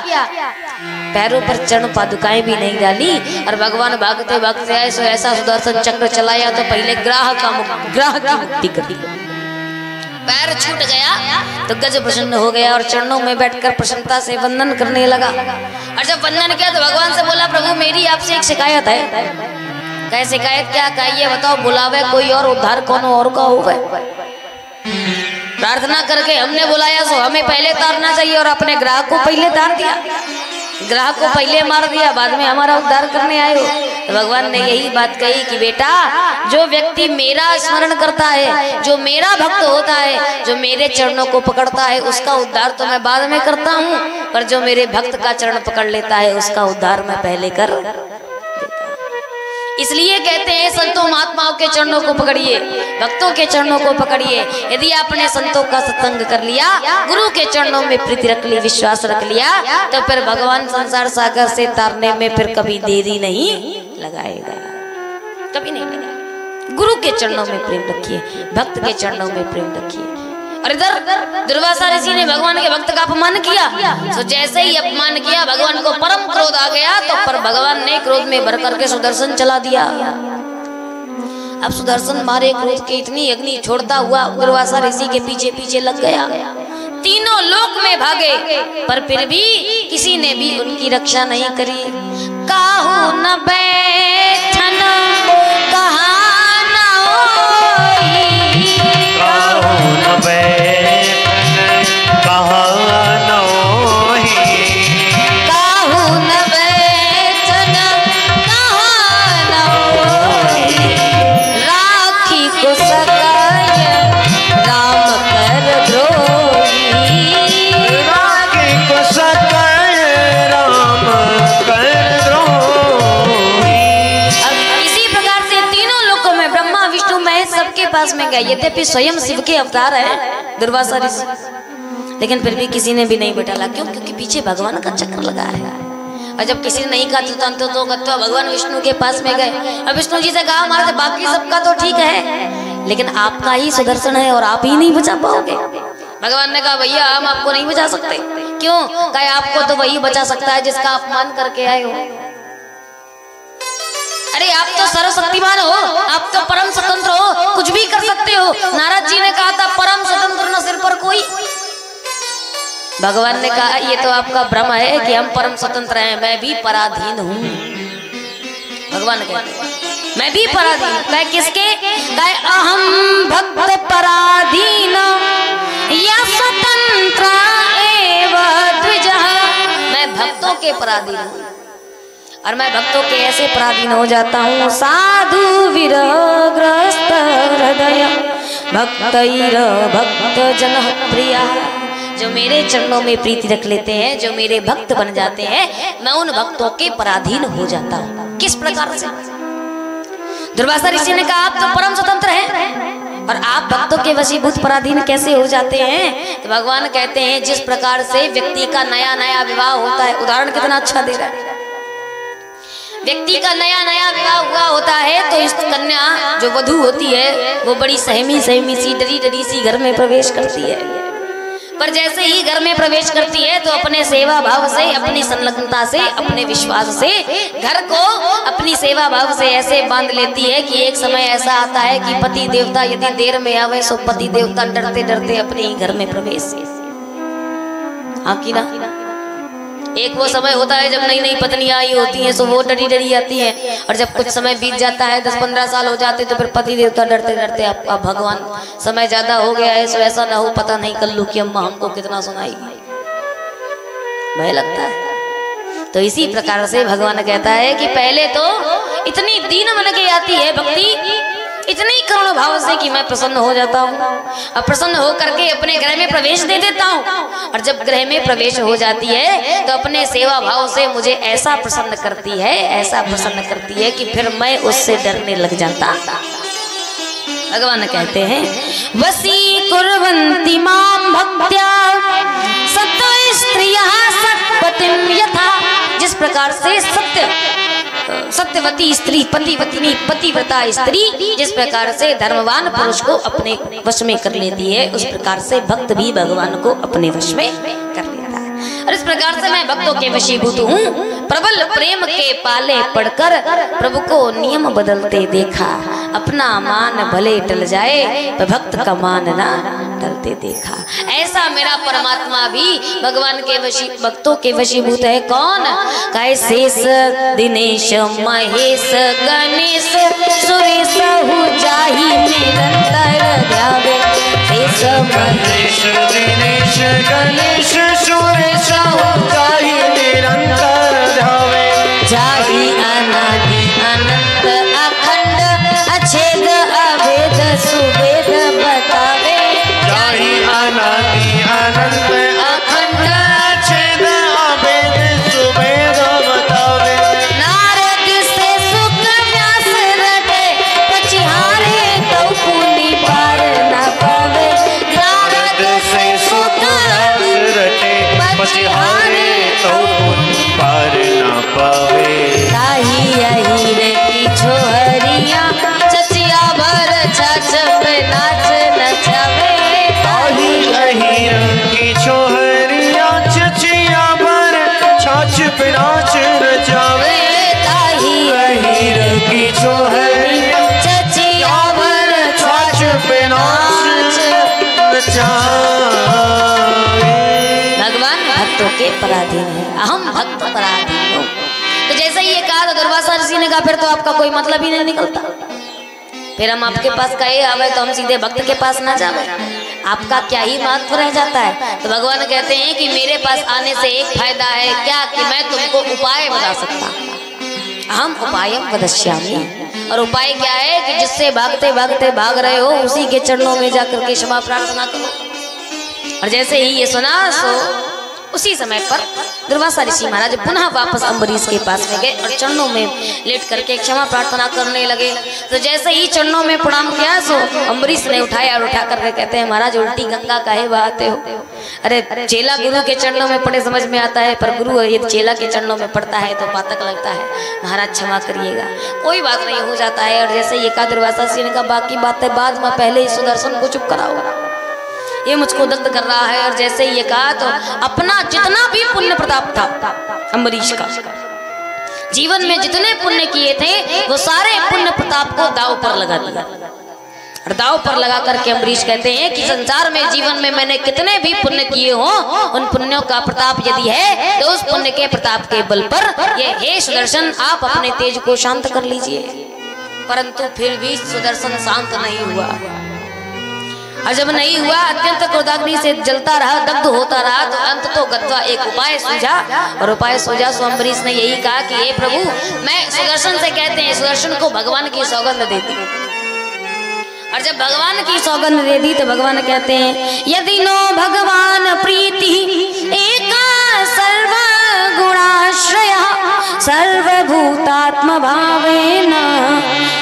पैरों पर चरण पादुकाएं भी नहीं डाली, और भगवान भागते भागते आए। सो ऐसा सुदर्शन चक्र चलाया तो पहले ग्राह की मुक्ति कर दी। पैर छूट गया तो गज प्रसन्न हो गया और चरणों में बैठकर प्रसन्नता से वंदन करने लगा। और जब वंदन किया तो भगवान से बोला, प्रभु मेरी आपसे एक शिकायत है। कहे शिकायत क्या? कहिए बताओ, बुलावे कोई और उद्धार कौन और का होवे। प्रार्थना करके हमने बुलाया सो हमें पहले तारना चाहिए, और अपने ग्राहक को पहले तार दिया, ग्राहक को पहले मार दिया, बाद में हमारा उद्धार करने आए हो। तो भगवान ने यही बात कही कि बेटा, जो व्यक्ति मेरा स्मरण करता है, जो मेरा भक्त होता है, जो मेरे चरणों को पकड़ता है, उसका उद्धार तो मैं बाद में करता हूँ, पर जो मेरे भक्त का चरण पकड़ लेता है उसका उद्धार मैं पहले कर। इसलिए कहते हैं संतों महात्माओं के चरणों को पकड़िए, भक्तों के चरणों को पकड़िए। यदि आपने संतों का सत्संग कर लिया, गुरु के चरणों में प्रीति रख ली, विश्वास रख लिया, तो फिर भगवान संसार सागर से तारने में फिर कभी देरी नहीं लगाएगा, कभी नहीं लगाएगा। गुरु के चरणों में प्रेम रखिए, भक्त के चरणों में प्रेम रखिए। और इधर दुर्वासा ऋषि ने भगवान के भक्त का अपमान किया, तो जैसे ही अपमान किया भगवान को परम क्रोध आ गया, तो पर भगवान ने क्रोध में भर करके सुदर्शन चला दिया। अब सुदर्शन मारे क्रोध के इतनी अग्नि छोड़ता हुआ दुर्वासा ऋषि के पीछे पीछे लग गया। तीनों लोक में भागे पर फिर भी किसी ने भी उनकी रक्षा नहीं करी। काहू न बैठन कहा न होई, काहू न बैठन कहा न होई, काहू न बैठन कहा न होई, राखी को सकल राम कर द्रोही, राखी को सकल राम कर द्रोही। अब इसी प्रकार से तीनों लोकों में ब्रह्मा विष्णु महेश सबके पास में गए। यद्यपि स्वयं शिव के अवतार है दुर्वासा ऋषि, लेकिन फिर भी किसी ने भी नहीं बैठाला। क्यों? क्योंकि पीछे भगवान का चक्र लगा है। और जब किसी ने नहीं कहा तो भगवान विष्णु के पास में गए। अब विष्णु जी से कहा हमारे बाकी सबका तो ठीक है, लेकिन आपका ही सुदर्शन है और आप ही नहीं बचा पाओगे। भगवान ने कहा भैया हम आपको नहीं बचा सकते। क्यों? कहा आपको तो वही बचा सकता है जिसका अपमान करके आए हो। अरे आप तो सर्वशक्तिमान हो, आप तो परम स्वतंत्र हो, कुछ भी कर सकते हो। नारद जी ने कहा था परम स्वतंत्र न सिर पर कोई। भगवान ने कहा ये तो आपका भ्रम है कि हम परम स्वतंत्र हैं, मैं भी पराधीन हूँ। भगवान कहते मैं भी पराधीन। कहे किसके? कहे अहम भक्त पराधीन या स्वतंत्र एव द्विजः। मैं भक्तों के पराधीन हूँ और मैं भक्तों के ऐसे पराधीन हो जाता हूँ। साधु विरहग्रस्त हृदय भक्तैर भक्त जन प्रिया। जो मेरे चरणों में प्रीति रख लेते हैं, जो मेरे भक्त बन जाते हैं, मैं उन भक्तों के पराधीन हो जाता हूँ। किस प्रकार से? दुर्वासा ऋषि ने कहा आप तो परम स्वतंत्र हैं और आप भक्तों के वशीभूत पराधीन कैसे हो जाते हैं? तो भगवान कहते हैं जिस प्रकार से व्यक्ति का नया नया विवाह होता है, उदाहरण कितना अच्छा दे रहा है। व्यक्ति का नया नया विवाह हुआ होता है तो इस कन्या जो वधू होती है वो बड़ी सहमी सहमी सी डरी डरी सी घर में प्रवेश करती है। पर जैसे ही घर में प्रवेश करती है तो अपने सेवा भाव से, अपनी संलग्नता से, अपने विश्वास से घर को अपनी सेवा भाव से ऐसे बांध लेती है कि एक समय ऐसा आता है कि पति देवता यदि देर में आवे तो पति देवता डरते डरते अपने ही घर में प्रवेश। हाँ की ना? एक वो समय होता है जब नई नई पत्नियां आई होती हैं तो वो डरी डरी आती हैं, और जब कुछ समय बीत जाता है 10-15 साल हो जाते तो फिर पति देवता डरते डरते आपका भगवान समय ज्यादा हो गया है, सो ऐसा ना हो पता नहीं कल्लू की अम्मा हमको कितना सुनाएगी, भय लगता है। तो इसी प्रकार से भगवान कहता है कि पहले तो इतनी दीन मन के आती है भक्ति, इतनी करुण भाव से कि मैं प्रसन्न हो जाता हूँ और प्रसन्न हो करके अपने ग्रह में प्रवेश दे देता हूँ। और जब ग्रह में प्रवेश हो जाती है तो अपने सेवा भाव से मुझे ऐसा प्रसन्न करती है, ऐसा प्रसन्न करती है कि फिर मैं उससे डरने लग जाता। भगवान कहते हैं वसी कुर्वन्ति मां भक्त्या सत स्त्रियः सत्पतिं यथा। जिस प्रकार से सत्यवती स्त्री पतिव्रता स्त्री जिस प्रकार से धर्मवान पुरुष को अपने वश में कर लेती है, उस प्रकार से भक्त भी भगवान को अपने वश में कर लेता है। और इस प्रकार से मैं भक्तों के वशीभूत हूँ। प्रबल प्रेम के पाले पड़कर प्रभु को नियम बदलते देखा, अपना मान भले टल जाए पर भक्त का मान ना टलते देखा। ऐसा मेरा परमात्मा भी भगवान के भक्तों के वशीभूत है। कौन? कहे शेष दिनेश महेश गणेश सुरेश जाहि निरंतर ध्यावे। शेष महेश दिनेश गणेश सुरेश जाहि निरंतर ध्यावे। जाहि अनादि अनंत अखंड अछेद अभेद सुवेद बतावे। जाहि अनादि अनंत अखंड अछेद अभेद सुवेद बतावे। नारद से सुख व्यास रटे पछिहारे तो पुनि पार न पावे। नारद से सुख व्यास रटे पछिहारे के पराधीन है, अहम भक्त पराधीन हूँ। तो जैसे ही ये कहा तो दुर्वासा ऋषि ने कहा फिर तो आपका कोई मतलब ही नहीं निकलता, फिर हम आपके पास कहे आवे तो हम सीधे भक्त के पास ना जावे, आपका क्या ही महत्व रह जाता है। तो भगवान कहते हैं कि मेरे पास आने से एक फायदा है क्या, कि मैं तुमको उपाय बता सकता, हम उपाय वदस्यामि। और उपाय क्या है कि जिससे भागते भागते भाग रहे हो उसी के चरणों में जाकर के क्षमा प्रार्थना करो। और जैसे ही ये सुना सो उसी समय पर दुर्वासा ऋषि महाराज पुनः वापस अम्बरीश के पास में गए और चरणों में लेट करके क्षमा प्रार्थना करने लगे। तो जैसे ही चरणों में प्रणाम किया सो अम्बरीश ने उठाया और उठा करके कहते हैं महाराज उल्टी गंगा काहे बहाते हो। अरे चेला गुरु के चरणों में पड़े समझ में आता है, पर गुरु यदि चेला के चरणों में पड़ता है तो पातक लगता है, महाराज क्षमा करिएगा, कोई बात नहीं, हो जाता है। और जैसे ये कहा दुर्वासा ऋषि ने कहा बाकी बातें बाद में, पहले ही सुदर्शन को चुप कराओ, ये मुझको दग्ध कर रहा है। और जैसे ये कहा तो अपना जितना भी पुण्य प्रताप था अम्बरीश का, जीवन में जितने पुण्य किए थे वो सारे पुण्य प्रताप को दाव पर लगा दिया। और दाव पर लगा करके अम्बरीश कहते हैं कि संसार में जीवन में मैंने कितने भी पुण्य किए हो, उन पुण्यों का प्रताप यदि है तो उस पुण्य के प्रताप के बल पर ये हे सुदर्शन आप अपने तेज को शांत कर लीजिए। परंतु फिर भी सुदर्शन शांत नहीं हुआ, और जब नहीं हुआ अत्यंत क्रोधाग्नि से जलता रहा, दग्ध होता रहा, तो अंत तो गत्वा एक उपाय सूझा। और उपाय सूझा सो अम्बरीश ने यही कहा कि हे प्रभु मैं सुदर्शन से, कहते हैं सुदर्शन को भगवान की सौगंध देती, और जब भगवान की सौगंध दे दी तो भगवान कहते हैं यदि नो भगवान प्रीति एका सर्व गुणाश्रय सर्वभूतात्म भावेन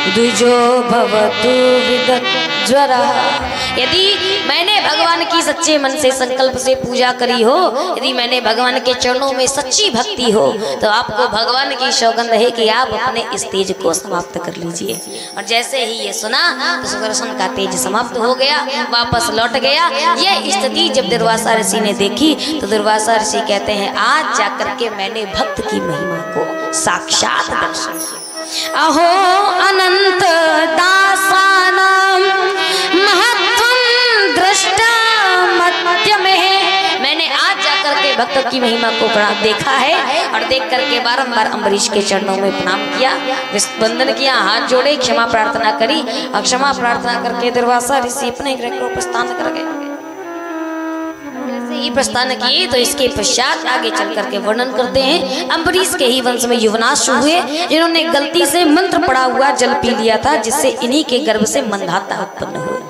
द्विजो भवतु विदज्वरा। यदि मैंने भगवान की सच्चे मन से संकल्प से पूजा करी हो, यदि मैंने भगवान के चरणों में सच्ची भक्ति हो, तो आपको भगवान की सौगंध है कि आप अपने इस तेज को समाप्त कर लीजिए। और जैसे ही ये सुना तो सुदर्शन का तेज समाप्त हो गया, वापस लौट गया। यह स्थिति जब दुर्वासा ऋषि ने देखी तो दुर्वासा ऋषि कहते हैं आज जाकर के मैंने भक्त की महिमा को साक्षात दर्शन किया। अहो अनंत दासानाम महत्वम दृष्टा मध्य में, मैंने आज जाकर के भक्त की महिमा को देखा है और देख करके बारंबार अम्बरीश के चरणों में प्रणाम किया, वंदन किया, हाथ जोड़े, क्षमा प्रार्थना करी। और क्षमा प्रार्थना करके दुर्वासा ऋषि अपने गृह को प्रस्थान कर गए। ही प्रस्थान किए तो इसके पश्चात आगे चल करके वर्णन करते हैं अम्बरीश के ही वंश में युवनाश हुए, जिन्होंने गलती से मंत्र पड़ा हुआ जल पी लिया था, जिससे इन्हीं के गर्भ से मंदाता उत्पन्न हुए।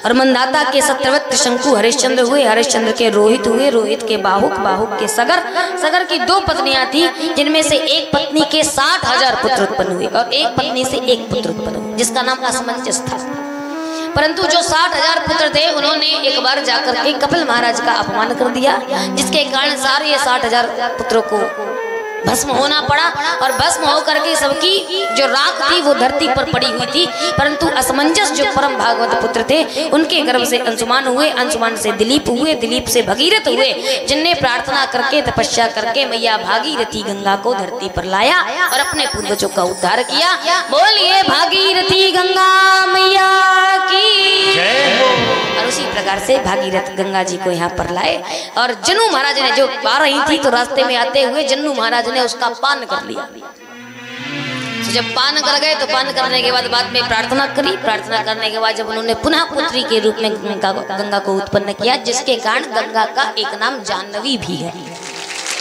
और मंदाता के सत्रवत शंकु हरिश्चंद्र हुए, हरिश्चंद्र के रोहित हुए, रोहित के बाहुक, बाहुक के सगर, सगर की 2 पत्नियां थी, जिनमें से एक पत्नी के 60,000 पुत्र उत्पन्न हुए और एक पत्नी से एक पुत्र उत्पन्न हुए, जिसका नाम असमंजस था। परंतु जो 60,000 पुत्र थे उन्होंने एक बार जाकर के कपिल महाराज का अपमान कर दिया, जिसके कारण सारे 60,000 पुत्रों को भस्म होना पड़ा। और भस्म होकर के सबकी जो राख थी वो धरती पर पड़ी हुई थी। परंतु असमंजस जो परम भागवत पुत्र थे उनके गर्भ से अंशुमान हुए, अंशुमान से दिलीप हुए, दिलीप से भगीरथ हुए, जिनने प्रार्थना करके तपस्या करके मैया भागीरथी गंगा को धरती पर लाया और अपने पूर्वजों का उद्धार किया। बोलिए भागीरथी गंगा मैया की जय हो। और उसी प्रकार से भागीरथ गंगा जी को यहाँ पर लाए और जन्नू महाराज ने जो आ रही थी तो रास्ते में आते हुए जन्नू महाराज ने उसका पान कर लिया। तो जब पान कर गए तो पान करने के बाद में प्रार्थना करी, प्रार्थना करने के बाद जब उन्होंने पुनः पुत्री के रूप में गंगा को उत्पन्न किया, जिसके कारण गंगा का एक नाम जाह्नवी भी है,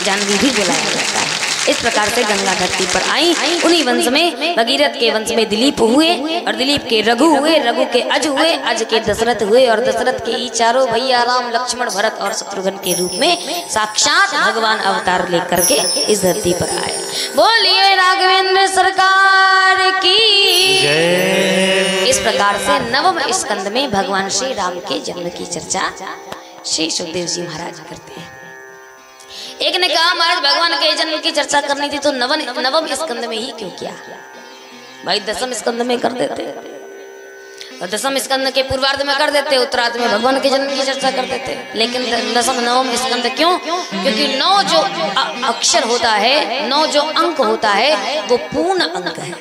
जाह्नवी भी बुलाया जाता है। इस प्रकार से गंगा धरती पर आई। उन्हीं वंश में भगीरथ के वंश में दिलीप हुए और दिलीप के रघु हुए, रघु के अज हुए, अज के दशरथ हुए और दशरथ के ही चारों भैया राम लक्ष्मण भरत और शत्रुघ्न के रूप में साक्षात भगवान अवतार लेकर के इस धरती पर आए। बोलिए राघवेंद्र सरकार की जय। इस प्रकार से नवम स्कंद में भगवान श्री राम के जन्म की चर्चा श्री सुखदेव जी महाराज करते हैं। एक ने कहा महाराज भगवान के जन्म की चर्चा करनी थी तो नवम स्कंद में ही क्यों किया, भाई दसम स्कंद में कर देते, और दसम स्कंद के पूर्वार्ध में कर देते, उत्तरार्ध में भगवान के जन्म की चर्चा कर देते। लेकिन दसम नवम स्कंद क्यों? क्योंकि 9 जो अक्षर होता है, 9 जो अंक होता है वो पूर्ण अंक है।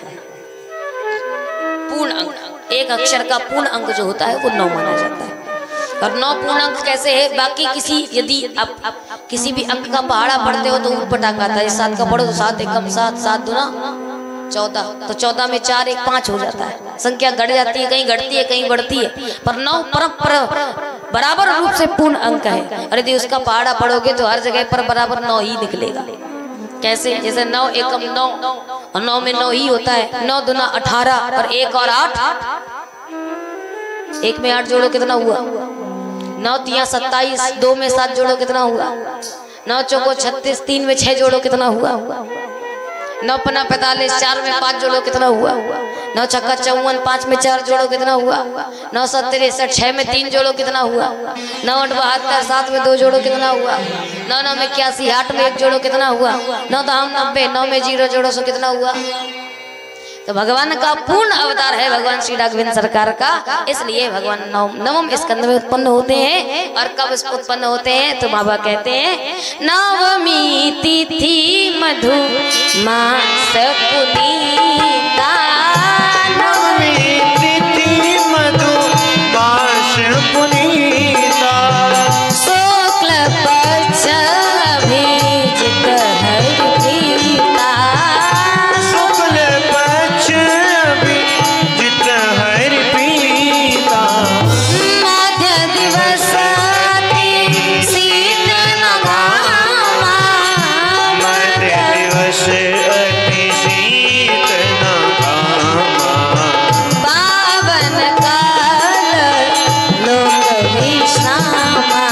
पूर्ण अंक, एक अक्षर का पूर्ण अंक जो होता है वो 9 माना जाता है। और 9 पूर्ण अंक कैसे है? बाकी किसी यदि आप किसी भी अंक का पहाड़ा पढ़ते हो तो ऊट-पटांग आता है। 7 का पढ़ो तो 7 एकम 7, 7 दूना 14, तो 14 में 4 1 5 हो जाता है। संख्या घट जाती है, कहीं घटती है कहीं बढ़ती है, पर 9 बराबर रूप से पूर्ण अंक है। और यदि उसका पहाड़ा पढ़ोगे तो हर जगह पर बराबर 9 ही निकलेगा। कैसे? जैसे 9 एकम 9 और 9 में 9 ही होता है। 9 दूना 18 और 1 और 8, 1 में 8 जोड़ो कितना हुआ? 9 तिया 27, 2 में 7 जोड़ो कितना हुआ? 9 चौको 36, 3 में 6 जोड़ो कितना हुआ? 9 पन्ना 45, 4 में 5 जोड़ो कितना हुआ? 9 छक्का 54, 5 में 4 जोड़ो कितना हुआ? 9 7 63, 6 में 3 जोड़ो कितना हुआ? 9 8 72, 7 में 2 जोड़ो कितना हुआ? 9 9 में 81, 8 में 1 जोड़ो कितना हुआ? 9 दाम 90, 9 में 0 जोड़ो सो कितना हुआ? तो भगवान का पूर्ण अवतार है भगवान श्री राघवेंद्र सरकार का। इसलिए भगवान नवम स्कंद में उत्पन्न होते हैं। और कब उत्पन्न होते हैं? तो बाबा कहते हैं नवमी तिथि मधु मास पुनीता, नवमी तिथि मधु मास पुनीता, शुक्ल पक्ष अभिजित हरि प्रीता, शुक्ल पक्ष अभिजित हरि प्रीता, मध्य दिवस अति शीतल घामा, मध्य दिवस अति शीतल घामा, पावन काल लोक विश्रामा,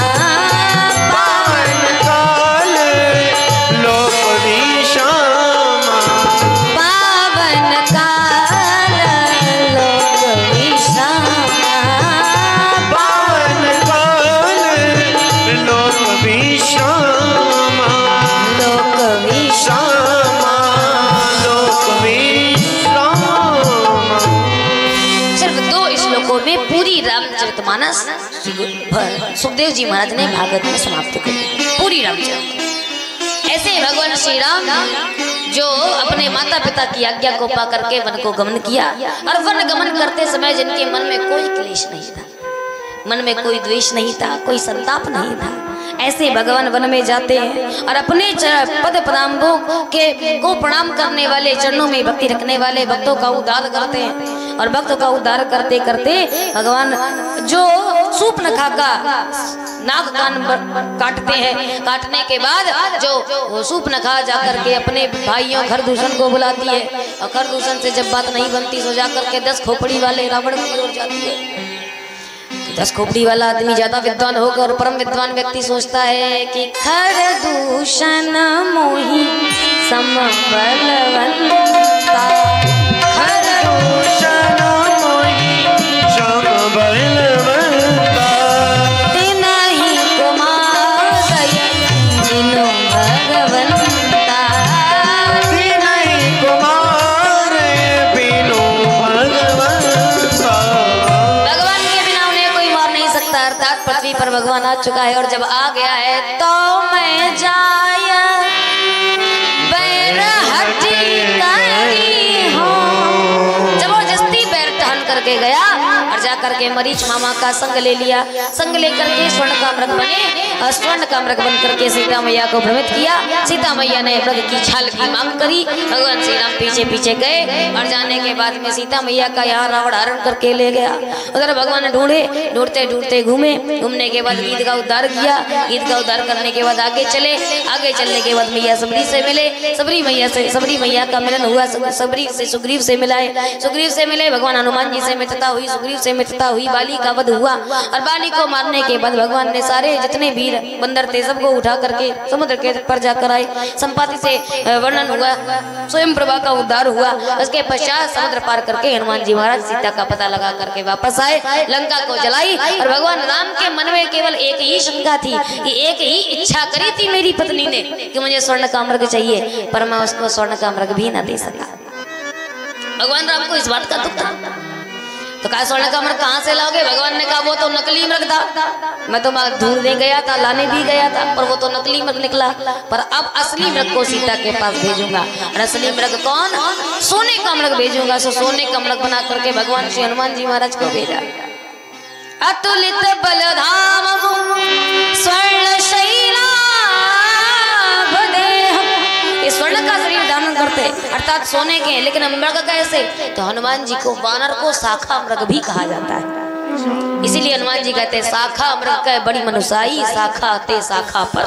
पावन काल लोक विश्रामा, पावन काल लोक विश्रामा, पावन काल लोक विश्रामा, लोक विश्रामा। लोक विश्रामा। सिर्फ 2 श्लोकों में पूरी रामचरितमानस सुखदेव जी महाराज ने भागवत में समाप्त कर दी। पूरी रामचरित। ऐसे भगवान श्री राम जो अपने माता पिता की आज्ञा को पा करके वन को गमन किया, और वन गमन करते समय जिनके मन में कोई क्लेश नहीं था, मन में कोई द्वेष नहीं था, कोई संताप नहीं था, ऐसे भगवान वन में जाते हैं और अपने पद पदाम्बों को प्रणाम करने वाले, चरणों में भक्ति रखने वाले भक्तों का उद्धार करते हैं। और भक्तों का उद्धार करते करते भगवान जो सूर्पनखा का नाक कान काटते हैं, काटने के बाद जो सूर्पनखा जाकर के अपने भाइयों खरदूषण को बुलाती है, और खरदूषण से जब बात नहीं बनती तो जाकर के 10 खोपड़ी वाले रावण की ओर जाती है। 10 खोपड़ी वाला आदमी ज्यादा विद्वान होकर परम विद्वान व्यक्ति सोचता है कि खरदूषण मोहि सम बलवंता, खरदूषण मोहि सम बलवंता, तिनहि कुमार जिनो भगवंता, तिनहि कुमार बिनु भगवंता। भगवान के बिना उन्हें कोई मार नहीं सकता। अर्थात पृथ्वी पर भगवान आ चुका है, और जब आ गया है तो मैं जाया बैर हटी करी हूँ। जबरदस्ती बैर टहन करके गया और जाकर के मरीच मामा का संग ले लिया। संग लेकर के स्वर्ण का मृग बने, और स्वर्ण का मृग बन करके सीता मैया को भ्रमित किया। सीता मैया ने मृग की छाल की मांग करी, भगवान श्री राम पीछे पीछे गए, और जाने के बाद में सीता मैया का यहाँ रावण हरण करके ले गया। उधर भगवान ने ढूंढते ढूंढते घूमने के बाद गीत का उद्धार किया। गीत का उद्धार करने के बाद आगे चलने के बाद मैया सबरी से मिले, सबरी मैया का मिलन हुआ, सबरी से सुग्रीव से मिले, भगवान हनुमान जी से मित्रता हुई, सुग्रीव से मित्रता हुई, बाली का वध हुआ। और बाली को मारने के बाद भगवान ने सारे जितने वीर बंदर थे सबको उठा करके समुद्र के तट पर जाकर आए। संपाति से वर्णन हुआ, स्वयं प्रभा का उद्धार हुआ। उसके पश्चात समुद्र पार करके हनुमान जी महाराज सीता का पता लगा करके वापस आए, लंका को जलाई। और भगवान राम के मन में केवल एक ही शंका थी, कि एक ही इच्छा करी थी मेरी पत्नी ने कि मुझे स्वर्ण का मृग चाहिए, पर मैं उसको स्वर्ण का मृग भी न दे सका। भगवान राम को इस बात का दुख था। तो कहा स्वर्ण का मृग कहाँ से लाओगे? भगवान ने कहा वो तो नकली मृग था, मैं तो ढूंढने गया था, लाने भी गया था, पर वो तो नकली मृग निकला। पर अब असली मृग को सीता के पास भेजूंगा। और असली मृग कौन? सोने का मृग भेजूंगा। सो सोने का मृग बना करके भगवान श्री हनुमान जी महाराज को भेजा। अतुलित बलधाम स्वर्ण शैलाभ देहम। ये स्वर्ण का शरीर धारण करते अर्थात सोने के हैं, लेकिन मृग कैसे? तो हनुमान जी को वानर को शाखा मृग भी कहा जाता है, इसीलिए हनुमान जी कहते हैं शाखा मृग का बड़ी मनुसाई, शाखा ते शाखा पर।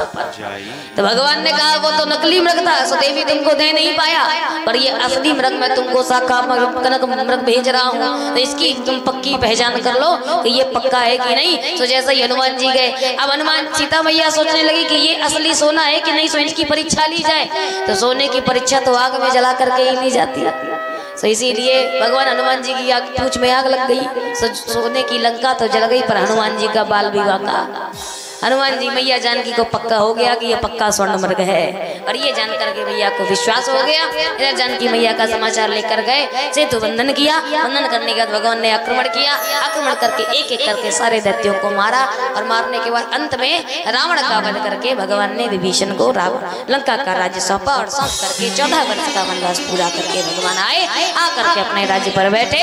तो भगवान ने कहा वो तो नकली मृग था, सुदेवी तुमको दे नहीं पाया, पर ये असली मृग मैं तुमको शाखा कनक मृग भेज रहा हूँ, तो इसकी तुम पक्की पहचान कर लो कि ये पक्का है कि नहीं। तो जैसे ही हनुमान जी गए, अब हनुमान सीता मैया सोचने लगी कि ये असली सोना है कि नहीं, सो इसकी परीक्षा ली जाए। तो सोने की परीक्षा तो आग में जला करके ही ली जाती है, तो इसीलिए भगवान हनुमान जी की पूंछ में आग लग गई, सोने की लंका तो जल गई, पर हनुमान जी का बाल विवाह का हनुमान जी मैया जानकी को पक्का हो गया कि ये पक्का स्वर्ण मृग है, और ये जान करके मैया को विश्वास हो गया। इधर जानकी मैया का समाचार लेकर गए, सेतु बंधन किया, बंधन करने के बाद भगवान ने आक्रमण किया, आक्रमण करके एक एक करके सारे दैत्यों को मारा, और मारने के बाद अंत में रावण का वध करके भगवान ने विभीषण को लंका का राज्य सौंपा, और सौंप करके 14 वर्ष का वनवास पूरा करके भगवान आए, आकर के अपने राज्य पर बैठे।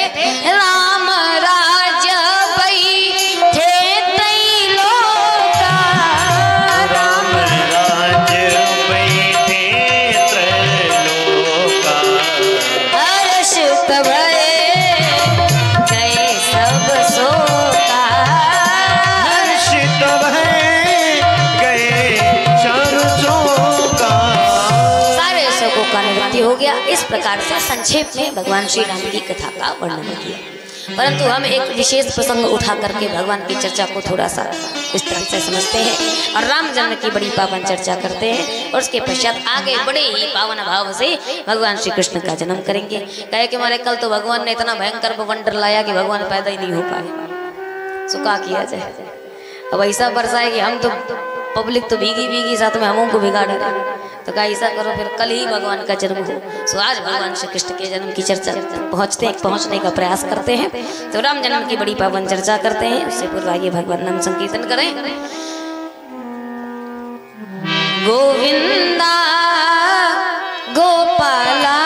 राम राज्य थे हो गया। इस प्रकार से संक्षेप में भगवान श्री राम की कथा का वर्णन किया, परंतु हम एक विशेष प्रसंग उठा करके भगवान की चर्चा को थोड़ा सा इस तरह से समझते हैं और राम जन्म की बड़ी पावन चर्चा करते हैं, और उसके पश्चात आगे बड़े ही पावन भाव से भगवान श्री कृष्ण का जन्म करेंगे। कहे कि हमारे कल तो भगवान ने इतना भयंकर बवंडर लाया कि भगवान पैदा ही नहीं हो पाए, सो क्या किया जाए। अब ऐसा बरसा है कि हम तो पब्लिक तो भीगी भीगी, साथ में हमों को भिगा डाले, तो क्या ऐसा करो फिर कल ही भगवान का जन्म हो। सो आज भगवान श्री कृष्ण के जन्म की चर्चा पहुंचने का प्रयास करते हैं। तो राम जन्म की बड़ी पावन चर्चा करते हैं, उससे पूर्व आइए भगवान नाम संकीर्तन करें। गोविंदा गोपाला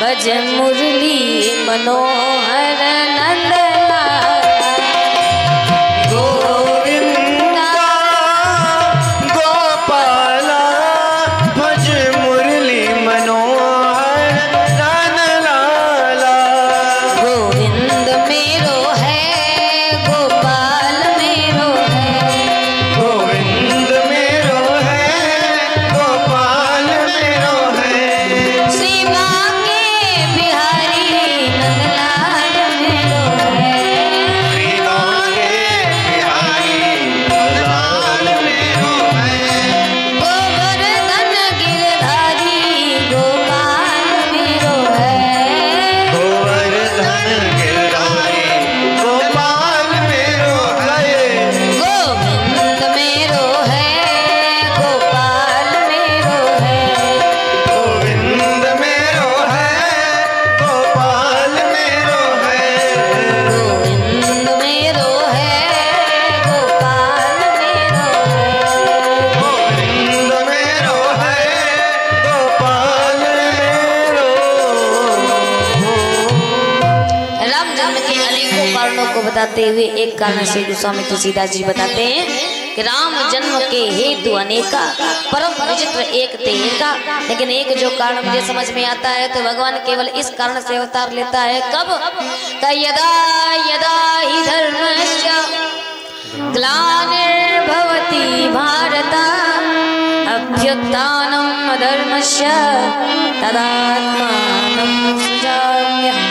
भज मुरली मनोहर नंदना, बताते हुए एक कारण से गोस्वामी तुलसीदास जी बताते हैं कि राम जन्म के हेतु अनेका परम विचित्र एक तेका, लेकिन एक जो कारण मुझे समझ में आता है तो भगवान केवल इस कारण से अवतार लेता है, कब? यदा यदा ही धर्मस्य ग्लानिर्भवति भारत अभ्युत्थानम् अधर्मस्य तदात्मानं सृजाम्यहम्।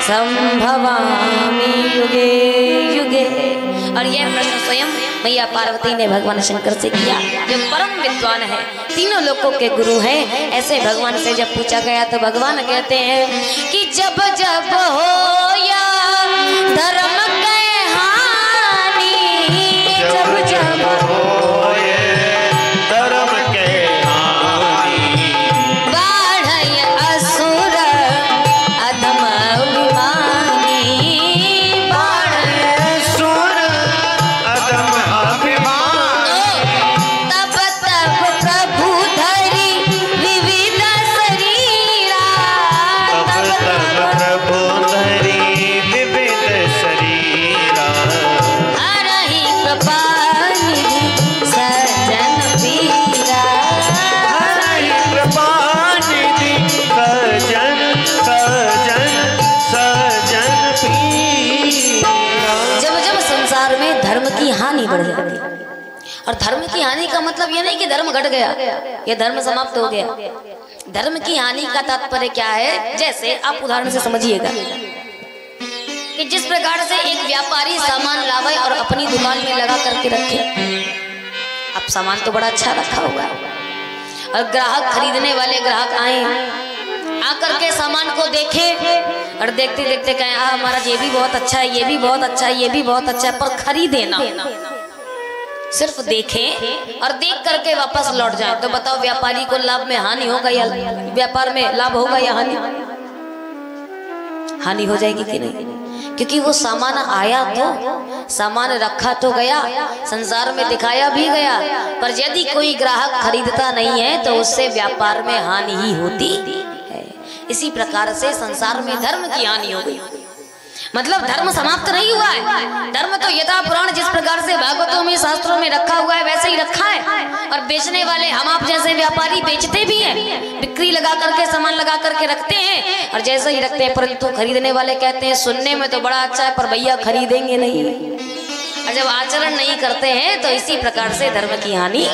संभवामि युगे युगे। और यह प्रश्न स्वयं मैया पार्वती ने भगवान शंकर से किया, जो परम विद्वान है, तीनों लोकों के गुरु हैं। ऐसे भगवान से जब पूछा गया तो भगवान कहते हैं कि जब जब हो या धर्म के हानि, जब जब हो धर्म के हानि, बाढ़ असुर अधम अभिमानी, बाढ़ असुर अधम अभिमानी। और धर्म की हानि का मतलब ये नहीं कि धर्म घट गया, ये धर्म समाप्त हो गया। धर्म की हानि का तात्पर्य क्या है, जैसे आप उदाहरण से समझिएगा कि जिस प्रकार से एक व्यापारी सामान लावे और अपनी दुकान में लगा करके रखे। अब सामान तो बड़ा अच्छा रखा हुआ है और ग्राहक, खरीदने वाले ग्राहक आए, आकर के सामान को देखे और देखते देखते कहें हमारा ये भी बहुत अच्छा है, ये भी बहुत अच्छा है, ये भी बहुत अच्छा है, पर खरीदे ना। सिर्फ देखें और देख करके वापस लौट जाए। तो बताओ व्यापारी को लाभ में हानि होगा या व्यापार में लाभ होगा या हानि? हानि हो जाएगी कि नहीं? क्योंकि वो सामान आया तो, सामान रखा तो गया, संसार में दिखाया भी गया, पर यदि कोई ग्राहक खरीदता नहीं है तो उससे व्यापार में हानि ही होती है। इसी प्रकार से संसार में धर्म की हानि हो गई। मतलब धर्म समाप्त नहीं हुआ है, धर्म तो यथा पुराण जिस प्रकार से भागवतों में, शास्त्रों में रखा हुआ है वैसे ही रखा है। और बेचने वाले हम आप जैसे व्यापारी बेचते भी हैं, बिक्री लगा करके, सामान लगा करके रखते हैं और जैसे ही रखते हैं, परंतु खरीदने वाले कहते हैं सुनने में तो बड़ा अच्छा है पर भैया खरीदेंगे नहीं। और जब आचरण नहीं करते हैं तो इसी प्रकार से धर्म की हानि।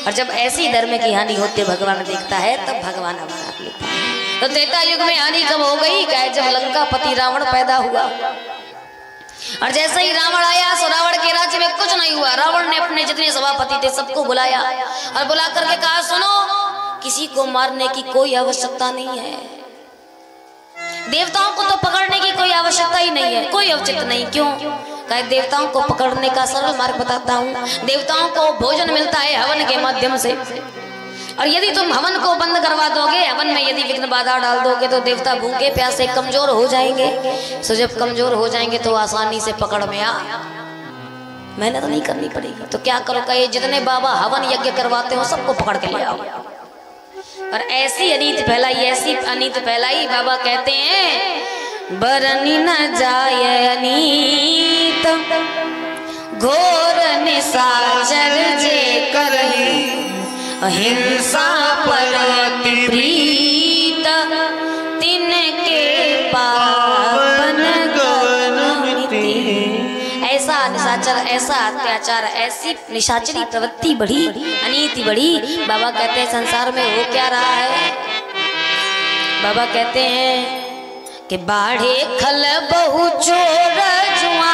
और जब ऐसी धर्म की हानि होते भगवान देखता है तब भगवान अवतार लेता है। तो त्रेता युग में हानि कब हो गई? कहे जब लंकापति रावण पैदा हुआ और जैसे ही रावण आया सो रावण के राज्य में कुछ नहीं हुआ। रावण ने अपने जितने सभापति थे सबको बुलाया और बुला करके कहा सुनो, किसी को मारने की कोई आवश्यकता नहीं है, देवताओं को तो पकड़ने की कोई आवश्यकता ही नहीं है, कोई औचित्य नहीं। क्यों? कहे देवताओं को पकड़ने का सरल मार्ग बताता हूँ। देवताओं को भोजन मिलता है हवन के माध्यम से, और यदि तुम हवन को बंद करवा दोगे, हवन में यदि विघ्न बाधा डाल दोगे तो देवता भूखे प्यासे कमजोर हो जाएंगे। सो जब कमजोर हो जाएंगे तो आसानी से पकड़ में आ, मेहनत नहीं करनी पड़ेगी। तो क्या करो, कहे जितने बाबा हवन यज्ञ करवाते हो सबको पकड़ के ले आओ। और ऐसी अनीत फैलाई, ऐसी अनीत फैलाई, बाबा कहते हैं बरनी न जाए अनीत घोर निशाचर जे करही अहिंसा परति प्रीत तिनके पावन गवनमिति। ऐसा निशाचर, ऐसा अत्याचार, ऐसी निशाचरी प्रवृत्ति बढ़ी, अनीति बढ़ी। बाबा कहते हैं संसार में हो क्या रहा है? बाबा कहते हैं कि बाढ़े खल बहु चोर जुआ